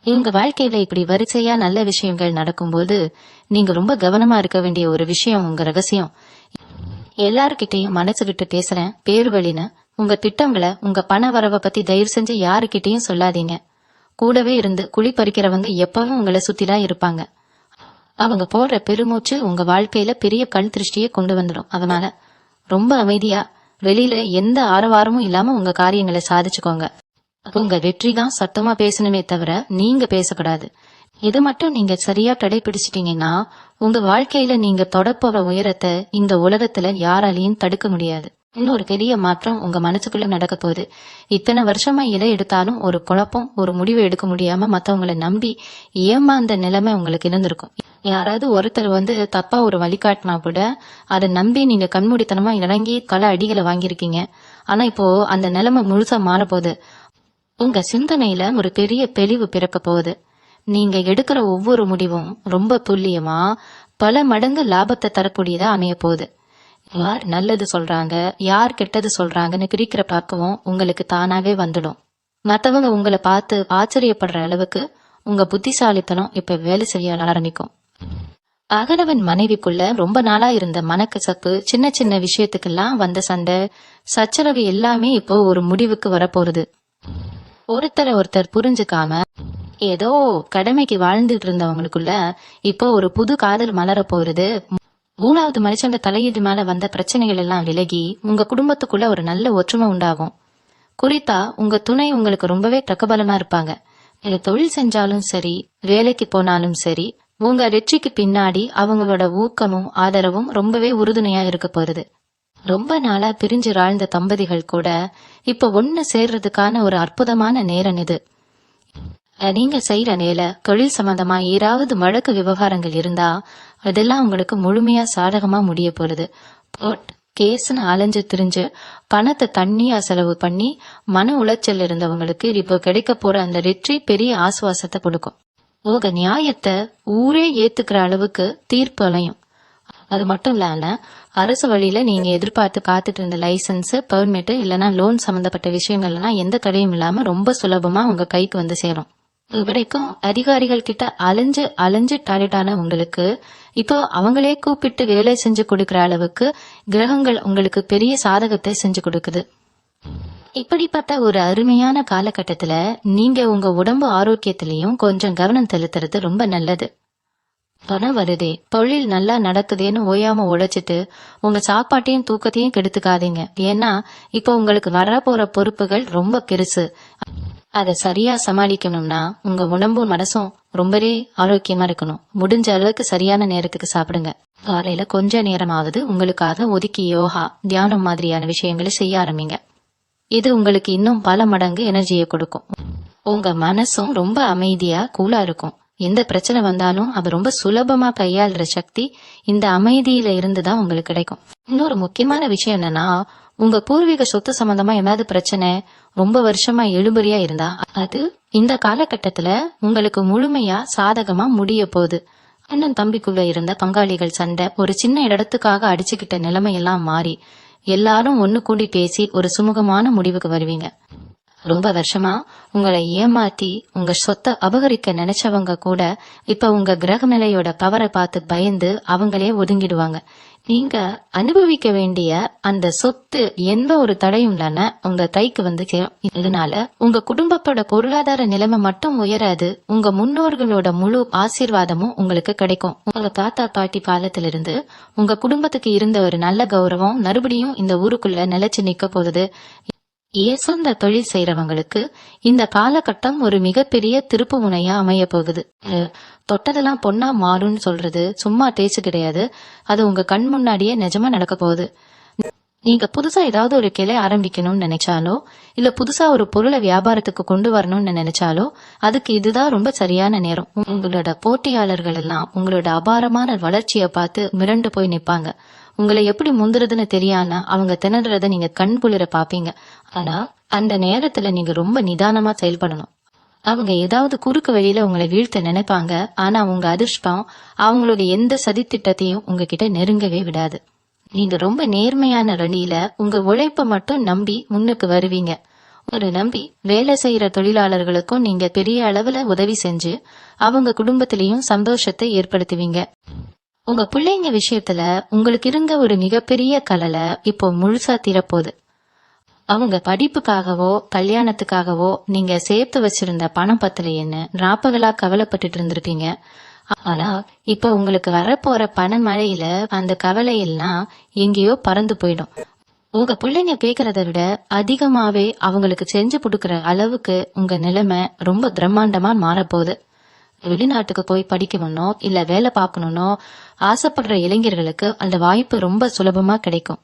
A: உங்க வாழ்க்கையில இப்படி வரிசையா நல்ல விஷயங்கள் நடக்கும்போது நீங்க ரொம்ப கவனமா இருக்க வேண்டிய ஒரு விஷயம் உங்க ரகசியம். எல்லாருக்கிட்டையும் மனசு விட்டு பேசுறேன் பேரு வழின்னு உங்க திட்டங்களை, உங்க பண வரவை பத்தி தயவு செஞ்சு யாருக்கிட்டையும் சொல்லாதீங்க. கூடவே இருந்து குழி பறிக்கிறவங்க எப்பவும் உங்களை சுத்திதான் இருப்பாங்க. அவங்க போடுற பெருமூச்சு உங்க வாழ்க்கையில பெரிய கண் திருஷ்டியை கொண்டு வந்துடும். அதனால ரொம்ப அமைதியா வெளியில எந்த ஆரவாரமும் இல்லாம உங்க காரியங்களை சாதிச்சுக்கோங்க. உங்க வெற்றி தான் சத்தமா பேசணுமே தவிர நீங்க பேசக்கூடாது. இது மட்டும் நீங்க சரியா கடைபிடிச்சிட்டீங்கன்னா உங்க வாழ்க்கையில நீங்க தொடப்போற உயரத்தை இந்த உலகத்துல யாராலையும் தடுக்க முடியாது. இன்னொரு பெரிய மாற்றம் உங்க மனசுக்குள்ள நடக்க போகுது. இத்தனை வருஷமா எதை எடுத்தாலும் ஒரு குழப்பம், ஒரு முடிவு எடுக்க முடியாம மத்தவங்களை நம்பி ஏமாந்த நிலைமை உங்களுக்கு இருந்திருக்கும். யாராவது ஒருத்தர் வந்து தப்பா ஒரு வழிகாட்டினா கூட அதை நம்பி நீங்க கண்மூடித்தனமா இறங்கி பல அடிகளை வாங்கியிருக்கீங்க. ஆனா இப்போ அந்த நிலைமை முழுசா மாறப்போகுது. உங்க சிந்தனையில ஒரு பெரிய தெளிவு பிறக்க போகுது. நீங்க எடுக்கிற ஒவ்வொரு முடிவும் ரொம்ப துல்லியமா பல மடங்கு லாபத்தை தரக்கூடியதா அமைய போகுது. யார் நல்லது சொல்றாங்க, யார் கெட்டது சொல்றாங்கன்னு பிரிக்கிற பக்குவம் உங்களுக்கு தானாவே வந்துடும். மத்தவங்க உங்களை பார்த்து ஆச்சரியப்படுற அளவுக்கு உங்க புத்திசாலித்தனம் இப்ப வேலை செய்ய ஆரம்பிக்கும். அகலவன் மனைவிக்குள்ள ரொம்ப நாளா இருந்த மனக்கசப்பு, சின்ன சின்ன விஷயத்துக்கெல்லாம் வந்த சண்டை, சச்சரவு எல்லாமே இப்போ ஒரு முடிவுக்கு வரப்போகுது. ஒருத்தரை ஒருத்தர் புரிஞ்சுக்காம ஏதோ கடமைக்கு வாழ்ந்துட்டு இருந்தவங்களுக்குள்ள இப்போ ஒரு புது காதல் மலர போறது. 3வது மனுஷங்க தலையீடு மேல வந்த பிரச்சனைகள் எல்லாம் விலகி உங்க குடும்பத்துக்குள்ள ஒரு நல்ல ஒற்றுமை உண்டாகும். குறித்தா உங்க துணை உங்களுக்கு ரொம்பவே பிரகபலமா இருப்பாங்க. நீங்க தொழில் செஞ்சாலும் சரி, வேலைக்கு போனாலும் சரி, உங்க வெற்றிக்கு பின்னாடி அவங்களோட ஊக்கமும் ஆதரவும் ரொம்பவே உறுதுணையா இருக்க போறது. ரொம்ப நாளா பிரிஞ்சு வாழ்ந்த தம்பதிகள் கூட இப்ப ஒண்ணு சேர்றதுக்கான ஒரு அற்புதமான நேரம் இது. நீங்க செய்யற வேலை, தொழில் சம்பந்தமா ஏதாவது வழக்கு விவகாரங்கள் இருந்தா அதெல்லாம் உங்களுக்கு முழுமையா சாதகமா முடிய போறது. கேஸ்ன்னு அலைஞ்சு திரிஞ்சு பணத்தை தண்ணியா செலவு பண்ணி மன உளைச்சல் இருந்தவங்களுக்கு இப்போ கிடைக்க போற அந்த வெற்றி பெரிய ஆசுவாசத்தை கொடுக்கும். உங்க நியாயத்தை ஊரே ஏத்துக்கிற அளவுக்கு தீர்ப்பு அலையும். அது மட்டும் இல்லாம அரசு வழியில நீங்க எதிர்பார்த்து காத்துட்டு இருந்த லைசன்ஸ், பெர்மிட் இல்லைன்னா லோன் சம்பந்தப்பட்ட விஷயங்கள்லாம் எந்த தடையும் இல்லாம ரொம்ப சுலபமா உங்க கைக்கு வந்து சேரும். இதுவரைக்கும் அதிகாரிகள் கிட்ட அலைஞ்சு அலைஞ்சு டாய்லெட்டான உங்களுக்கு இப்போ அவங்களே கூப்பிட்டு வேலை செஞ்சு கொடுக்கற அளவுக்கு கிரகங்கள் உங்களுக்கு பெரிய சாதகத்தை செஞ்சு கொடுக்குது. இப்படிப்பட்ட ஒரு அருமையான காலகட்டத்துல நீங்க உங்க உடம்பு ஆரோக்கியத்திலையும் கொஞ்சம் கவனம் செலுத்துறது ரொம்ப நல்லது. பணம் வருதே, தொழில் நல்லா நடக்குதேன்னு ஓயாம உழைச்சிட்டு உங்க சாப்பாட்டையும் தூக்கத்தையும் கெடுத்துக்காதீங்க. ஏன்னா இப்போ உங்களுக்கு வரப்போற பொறுப்புகள் ரொம்ப பெருசு. அதை சரியா சமாளிக்கணும்னா உங்க உடம்பும் மனசும் ரொம்பவே ஆரோக்கியமா இருக்கணும். முடிஞ்ச அளவுக்கு சரியான நேரத்துக்கு சாப்பிடுங்க. காலையில கொஞ்ச நேரமாவது உங்களுக்காக ஒதுக்கி யோகா, தியானம் மாதிரியான விஷயங்களை செய்ய ஆரம்பிங்க. இது உங்களுக்கு இன்னும் பல மடங்கு எனர்ஜியை கொடுக்கும். உங்க மனசும் ரொம்ப அமைதியா கூலா இருக்கும். எந்த பிரச்சனை வந்தாலும் அது ரொம்ப சுலபமா கையாளுற சக்தி இந்த அமைதியில இருந்துதான் உங்களுக்கு கிடைக்கும். இன்னொரு முக்கியமான விஷயம் என்னன்னா, உங்க பூர்வீக சொத்து சம்பந்தமா ஏதாவது பிரச்சனை ரொம்ப வருஷமா எழுபறியா இருந்தா அது இந்த காலகட்டத்துல உங்களுக்கு முழுமையா சாதகமா முடிய போகுது. அண்ணன் தம்பிக்குள்ள இருந்த பங்காளிகள் சண்டை ஒரு சின்ன இடத்துக்காக அடிச்சுக்கிட்ட நிலைமையெல்லாம் மாறி எல்லாரும் ஒண்ணு கூடி பேசி ஒரு சுமூகமான முடிவுக்கு வருவீங்க. ரொம்ப வருஷமா உங்களை ஏமாத்தி உங்க சொத்தை அபகரிக்க நினைச்சவங்க கூட இப்ப உங்க கிரக நிலையோட பவரை பார்த்து பயந்து அவங்களே ஒதுங்கிடுவாங்க. நீங்க அனுபவிக்க வேண்டிய அந்த சொத்து எந்த ஒரு தடையும் இல்லைன்னா உங்க கைக்கு வந்து சேரும். இதனால உங்க குடும்பத்தோட பொருளாதார நிலைமை மட்டும் உயராது, உங்க முன்னோர்களோட முழு ஆசீர்வாதமும் உங்களுக்கு கிடைக்கும். உங்க தாத்தா பாட்டி காலத்திலிருந்து உங்க குடும்பத்துக்கு இருந்த ஒரு நல்ல கௌரவம் மறுபடியும் இந்த ஊருக்குள்ள நிலைச்சு நிக்க போகுது. சொந்த தொழில் செய்யறவங்களுக்கு இந்த காலகட்டம் ஒரு மிகப்பெரிய திருப்பு முனையா அமைய போகுது. தொட்டதெல்லாம் பொண்ணா மாறும்னு சொல்றது சும்மா பேச்சு கிடையாது. அது உங்க கண் முன்னாடியே நிஜமா நடக்க போகுது. நீங்க புதுசா ஏதாவது ஒரு கிளை ஆரம்பிக்கணும்னு நினைச்சாலோ இல்ல புதுசா ஒரு பொருளை வியாபாரத்துக்கு கொண்டு வரணும்னு நினைச்சாலோ அதுக்கு இதுதான் ரொம்ப சரியான நேரம். உங்களோட போட்டியாளர்கள் எல்லாம் உங்களோட அபாரமான வளர்ச்சியை பார்த்து மிரண்டு போய் நிப்பாங்க. உங்களை எப்படி முந்துறதுன்னு தெரியாம அவங்க திணறத நீங்க கண் குளிர பாப்பீங்க. ஆனா அந்த நேரத்துல நீங்க ரொம்ப நிதானமா செயல்படணும். அவங்க ஏதாவது குறுக்கு வழியில உங்களை வீழ்த்த நினைப்பாங்க. ஆனா உங்க அதிர்ஷ்டம் அவங்களோட எந்த சதித்திட்டத்தையும் உங்ககிட்ட நெருங்கவே விடாது. நீங்க ரொம்ப நேர்மையான வழியில உங்க உழைப்ப மட்டும் நம்பி முன்னுக்கு வருவீங்க. ஒரு நம்பி வேலை செய்யற தொழிலாளர்களுக்கும் நீங்க பெரிய அளவுல உதவி செஞ்சு அவங்க குடும்பத்திலையும் சந்தோஷத்தை ஏற்படுத்துவீங்க. உங்க பிள்ளைங்க விஷயத்துல உங்களுக்கு இருந்த ஒரு மிகப்பெரிய கலலை இப்போ முழுசா தீரப்போகுது. அவங்க படிப்புக்காகவோ கல்யாணத்துக்காகவோ நீங்க சேர்த்து வச்சிருந்த பணம் பத்தலைன்னு ராப்பகலா கவலைப்பட்டுட்டு இருந்திருப்பீங்க. ஆனா இப்ப உங்களுக்கு வரப்போற பண மழையில அந்த கவலையெல்லாம் எங்கேயோ பறந்து போயிடும். உங்க பிள்ளைங்க கேக்குறத விட அதிகமாவே அவங்களுக்கு செஞ்சு கொடுக்கற அளவுக்கு உங்க நிலைமை ரொம்ப பிரம்மாண்டமா மாறப்போகுது. வெளிநாட்டுக்கு போய் படிக்கணும்னோ இல்ல வேலை பார்க்கணும்னோ ஆசைப்படுற இளைஞர்களுக்கு அந்த வாய்ப்பு ரொம்ப சுலபமா கிடைக்கும்.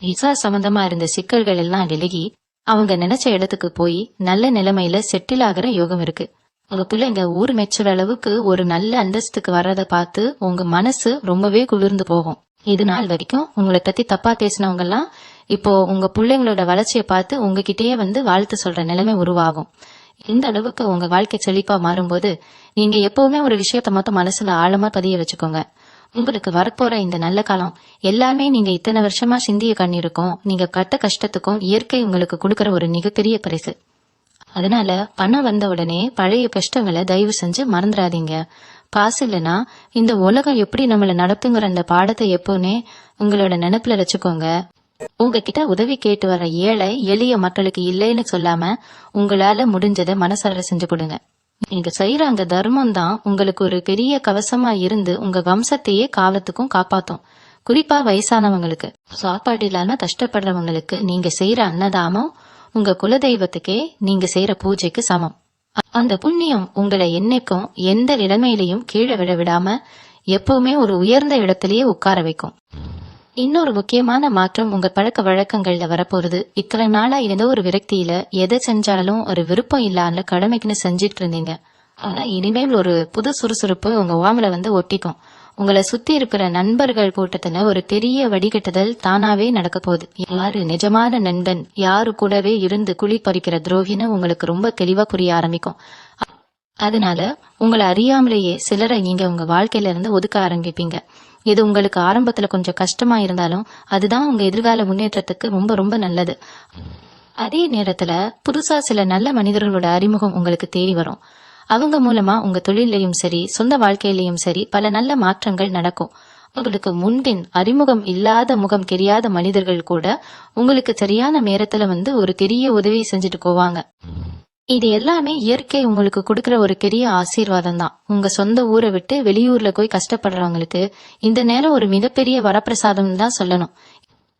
A: விசா சம்பந்தமா இருந்த சிக்கல்கள் எல்லாம் விலகி அவங்க நினைச்ச இடத்துக்கு போய் நல்ல நிலைமையில செட்டில் ஆகிற யோகம் இருக்கு. உங்க பிள்ளைங்க ஊர் மெச்சுற அளவுக்கு ஒரு நல்ல அந்தஸ்துக்கு வர்றத பார்த்து உங்க மனசு ரொம்பவே குளிர்ந்து போகும். இது நாள் வரைக்கும் உங்களை பத்தி தப்பா பேசினவங்க எல்லாம் இப்போ உங்க பிள்ளைங்களோட வளர்ச்சியை பார்த்து உங்ககிட்டயே வந்து வாழ்த்து சொல்ற நிலைமை உருவாகும். இந்த அளவுக்கு உங்க வாழ்க்கை செழிப்பா மாறும்போது நீங்க எப்பவுமே ஒரு விஷயத்த மட்டும் மனசுல ஆழமா பதிய வச்சுக்கோங்க. உங்களுக்கு வரப்போற இந்த நல்ல காலம் எல்லாமே நீங்க இத்தனை வருஷமா சிந்திய கண்ணீருக்கும் நீங்க கட்ட கஷ்டத்துக்கும் இயற்கை உங்களுக்கு கொடுக்கற ஒரு மிகப்பெரிய பரிசு. அதனால பணம் வந்த உடனே பழைய கஷ்டங்களை தயவு செஞ்சு மறந்துடாதீங்க. காசு இல்லைன்னா இந்த உலகம் எப்படி நம்மள நடத்துங்கிற அந்த பாடத்தை எப்பவுமே உங்களோட நினைப்புல வச்சுக்கோங்க. உங்ககிட்ட உதவி கேட்டு வர ஏழை எளிய மக்களுக்கு இல்லைன்னு சொல்லாம உங்களால முடிஞ்சதை மனசார செஞ்சு கொடுங்க. நீங்க செய்யற அந்த தர்மம் தான் உங்களுக்கு ஒரு பெரிய கவசமா இருந்து உங்க வம்சத்தையே காலத்துக்கும் காப்பாத்தும். குறிப்பா வயசானவங்களுக்கு, சாப்பாடு இல்லாம கஷ்டப்படுறவங்களுக்கு நீங்க செய்யற அன்னதானம் உங்க குலதெய்வத்துக்கே நீங்க செய்யற பூஜைக்கு சமம். அந்த புண்ணியம் உங்களை என்னைக்கும் எந்த நிலைமையிலையும் கீழே விட விடாம எப்பவுமே ஒரு உயர்ந்த இடத்திலேயே உட்கார வைக்கும். இன்னொரு முக்கியமான மாற்றம் உங்க பழக்க வழக்கங்கள்ல வரப்போறது. இத்தனை நாளா ஏதோ ஒரு விரக்தியில எதை செஞ்சாலும் ஒரு விருப்பம் இல்லாத கடமைக்குன்னு செஞ்சிட்டு இருந்தீங்க. ஆனா இனிமேல் ஒரு புது சுறுசுறுப்பு உங்க உடம்புல வந்து ஒட்டிக்கும். உங்களை சுத்தி இருக்கிற நண்பர்கள் கூட்டத்துல ஒரு பெரிய வடிகட்டுதல் தானாவே நடக்க போகுது. யாரு நிஜமான நண்பன், யாரு கூடவே இருந்து குழி பறிக்கிற துரோகின்னு உங்களுக்கு ரொம்ப தெளிவா புரிய ஆரம்பிக்கும். அதனால உங்களை அறியாமலேயே சிலரை நீங்க உங்க வாழ்க்கையில இருந்து ஒதுக்க ஆரம்பிப்பீங்க. இது உங்களுக்கு ஆரம்பத்துல கொஞ்சம் கஷ்டமா இருந்தாலும் அதுதான் உங்க எதிர்கால முன்னேற்றத்துக்கு ரொம்ப ரொம்ப நல்லது. அதே நேரத்துல புதுசா சில நல்ல மனிதர்களோட அறிமுகம் உங்களுக்கு தேடி வரும். அவங்க மூலமா உங்க தொழிலையும் சரி சொந்த வாழ்க்கையிலையும் சரி பல நல்ல மாற்றங்கள் நடக்கும். உங்களுக்கு முன்பின் அறிமுகம் இல்லாத முகம் தெரியாத மனிதர்கள் கூட உங்களுக்கு சரியான நேரத்துல ஒரு பெரிய உதவி செஞ்சுட்டு போவாங்க. இது எல்லாமே இயற்கை உங்களுக்கு கொடுக்கிற ஒரு பெரிய ஆசீர்வாதம் தான். உங்க சொந்த ஊரை விட்டு வெளியூர்ல போய் கஷ்டப்படுறவங்களுக்கு இந்த நேரம் ஒரு மிகப்பெரிய வரப்பிரசாதம் தான் சொல்லணும்.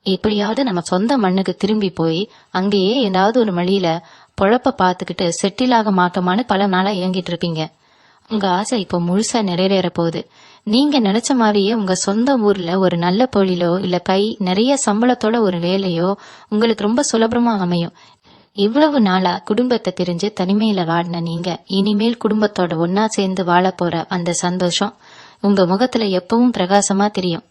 A: எப்படியாவது நம்ம சொந்த மண்ணுக்கு திரும்பி போய் அங்கேயே ஏதாவது ஒரு வழியில பொழப்ப பார்த்துக்கிட்டு செட்டில் ஆக மாட்டோமான்னு பல நாளா இயங்கிட்டு இருப்பீங்க. உங்க ஆசை இப்போ முழுசா நிறைவேற போகுது. நீங்க நினைச்ச மாதிரியே உங்க சொந்த ஊர்ல ஒரு நல்ல தொழிலோ இல்ல கை நிறைய சம்பளத்தோட ஒரு வேலையோ உங்களுக்கு ரொம்ப சுலபமா அமையும். இவ்வளவு நாளா குடும்பத்தை பிரிஞ்சு தனிமையில வாடின நீங்க இனிமேல் குடும்பத்தோட ஒன்னா சேர்ந்து வாழ போற அந்த சந்தோஷம் உங்க முகத்துல எப்பவும் பிரகாசமா தெரியும்.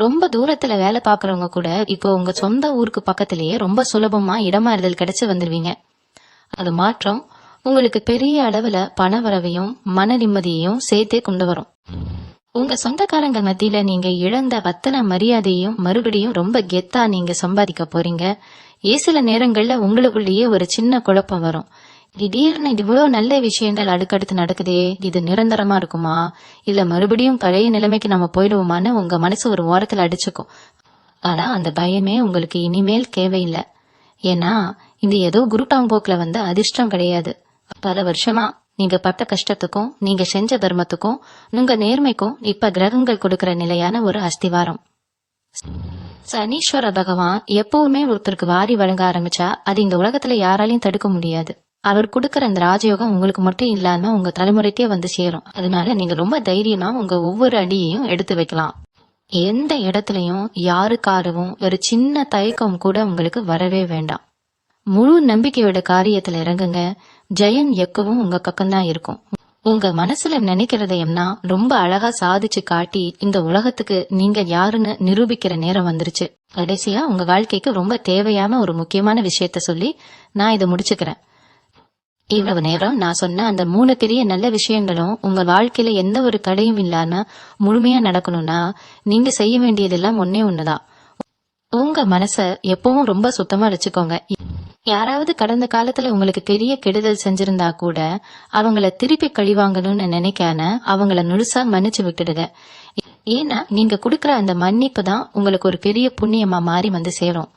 A: ரொம்ப தூரத்துல வேலை பாக்குறவங்க கூட இப்போ உங்க சொந்த ஊருக்கு பக்கத்திலேயே ரொம்ப சுலபமா இடமாறுதல் கிடைச்சு வந்துருவீங்க. அது மாற்றம் உங்களுக்கு பெரிய அளவுல பண வரவையும் மன நிம்மதியையும் சேர்த்தே கொண்டு வரும். உங்க சொந்தக்காரங்க மத்தியில நீங்க இழந்த வத்தன மரியாதையும் மறுபடியும் ரொம்ப கெத்தா நீங்க சம்பாதிக்க போறீங்க. சில நேரங்கள்ல உங்களுக்குள்ளேயே ஒரு சின்ன குழப்பம் வரும். திடீர்னு இவ்வளவு நல்ல விஷயங்கள் அடுக்கடுத்து நடக்குதே, இது நிரந்தரமா இருக்குமா இல்ல மறுபடியும் பழைய நிலைமைக்கு நம்ம போயிடுவோமான்னு உங்க மனசு ஒரு ஓரத்துல அடிச்சுக்கும். ஆனா அந்த பயமே உங்களுக்கு இனிமேல் தேவையில்லை. ஏன்னா இது ஏதோ குருட்டாம்போக்குல அதிர்ஷ்டம் கிடையாது. பல வருஷமா நீங்க பட்ட கஷ்டத்துக்கும் நீங்க செஞ்ச தர்மத்துக்கும் உங்க நேர்மைக்கும் இப்ப கிரகங்கள் கொடுக்கிற நிலையான ஒரு அஸ்திவாரம். சனீஸ்வர பகவான் எப்பவுமே ஒருத்தருக்கு வாரி வழங்க ஆரம்பிச்சா அது இந்த உலகத்துல யாராலையும் தடுக்க முடியாது. அவர் கொடுக்கற அந்த ராஜயோகம் உங்களுக்கு மட்டும் இல்லாம உங்க தலைமுறைக்கே சேரும். அதனால நீங்க ரொம்ப தைரியமா உங்க ஒவ்வொரு அடியையும் எடுத்து வைக்கலாம். எந்த இடத்துலயும் யாருக்காகவும் ஒரு சின்ன தயக்கம் கூட உங்களுக்கு வரவே வேண்டாம். முழு நம்பிக்கையோட காரியத்துல இறங்குங்க. ஜெயம் எப்பவும் உங்க பக்கம்தான் இருக்கும். உங்க மனசுல நினைக்கிறதையம்னா ரொம்ப அழகா சாதிச்சு காட்டி இந்த உலகத்துக்கு நீங்க யாருன்னு நிரூபிக்கிற நேரம் வந்துருச்சு. கடைசியா உங்க வாழ்க்கைக்கு ரொம்ப தேவையான ஒரு முக்கியமான விஷயத்த சொல்லி நான் இதை முடிச்சுக்கிறேன். இவ்வளவு நேரம் நான் சொன்ன அந்த 3 பெரிய நல்ல விஷயங்களும் உங்க வாழ்க்கையில எந்த ஒரு தடையும் இல்லாம முழுமையா நடக்கணும்னா நீங்க செய்ய வேண்டியதெல்லாம் ஒன்னே ஒண்ணுதான். உங்க மனச எப்பவும் ரொம்ப சுத்தமா வச்சுக்கோங்க. யாராவது கடந்த காலத்துல உங்களுக்கு பெரிய கெடுதல் செஞ்சிருந்தா கூட அவங்கள திருப்பி கழிவாங்கணும்னு நினைக்காம அவங்கள முழுசா மன்னிச்சு விட்டுடுங்க. ஏன்னா நீங்க கொடுக்கற அந்த மன்னிப்பு தான் உங்களுக்கு ஒரு பெரிய புண்ணியமா மாறி சேரும்.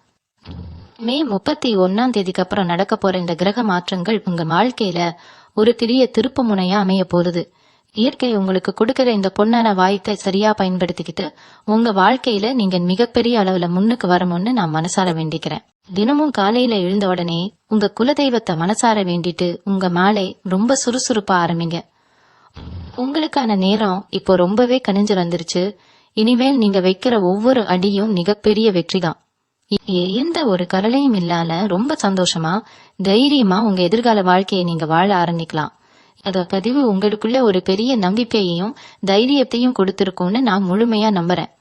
A: மே 31 அப்புறம் நடக்க போற இந்த கிரக மாற்றங்கள் உங்க வாழ்க்கையில ஒரு பெரிய திருப்பு முனையா அமைய போகுது. இயற்கை உங்களுக்கு கொடுக்கிற இந்த பொன்னான வாய்ப்பை சரியா பயன்படுத்திக்கிட்டு உங்க வாழ்க்கையில நீங்க மிகப்பெரிய அளவுல முன்னுக்கு வரணும்னு நான் மனசார வேண்டிக்கிறேன். தினமும் காலையில எழுந்த உடனே உங்க குலதெய்வத்தை மனசார வேண்டிட்டு உங்க மாலை ரொம்ப சுறுசுறுப்பா ஆரம்பிங்க. உங்களுக்கான நேரம் இப்போ ரொம்பவே கனிஞ்சு வந்துருச்சு. இனிமேல் நீங்க வைக்கிற ஒவ்வொரு அடியும் மிகப்பெரிய வெற்றிதான். எந்த ஒரு கவலையும் இல்லாம ரொம்ப சந்தோஷமா தைரியமா உங்க எதிர்கால வாழ்க்கையை நீங்க வாழ ஆரம்பிக்கலாம். அத பதிவு உங்களுக்குள்ள ஒரு பெரிய நம்பிக்கையையும் தைரியத்தையும் கொடுத்திருக்கும்னு நான் முழுமையா நம்புறேன்.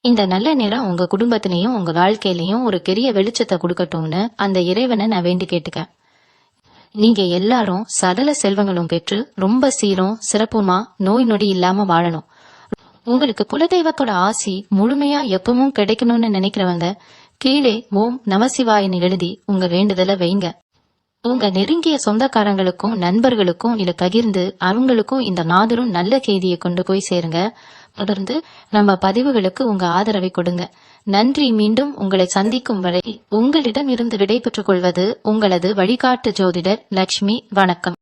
A: இந்த நல்ல நேரம் உங்க குடும்பத்திலையும் உங்க வாழ்க்கையிலையும் ஒரு பெரிய வெளிச்சத்தை கொடுக்கட்டும்னு அந்த இறைவனை நான் வேண்டி கேட்டுக்க. நீங்க எல்லாரும் சகல செல்வங்களும் பெற்று ரொம்ப சீரும் சிறப்புமா நோய் நொடி இல்லாம வாழணும். உங்களுக்கு குலதெய்வத்தோட ஆசி முழுமையா எப்பவும் கிடைக்கணும்னு நினைக்கிறவங்க கீழே ஓம் நமசிவாயன்னு எழுதி உங்க வேண்டுதலை வைங்க. உங்க நெருங்கிய சொந்தக்காரங்களுக்கும் நண்பர்களுக்கும் இதை பகிர்ந்து அவங்களுக்கும் இந்த நாதரும் நல்ல செய்தியை கொண்டு போய் சேருங்க. தொடர்ந்து நம்ம பதிவுகளுக்கு உங்க ஆதரவை கொடுங்க. நன்றி. மீண்டும் உங்களை சந்திக்கும் வரை உங்களிடம் இருந்து விடை பெற்றுக் கொள்வது உங்களது வழிகாட்டு ஜோதிடர் லட்சுமி. வணக்கம்.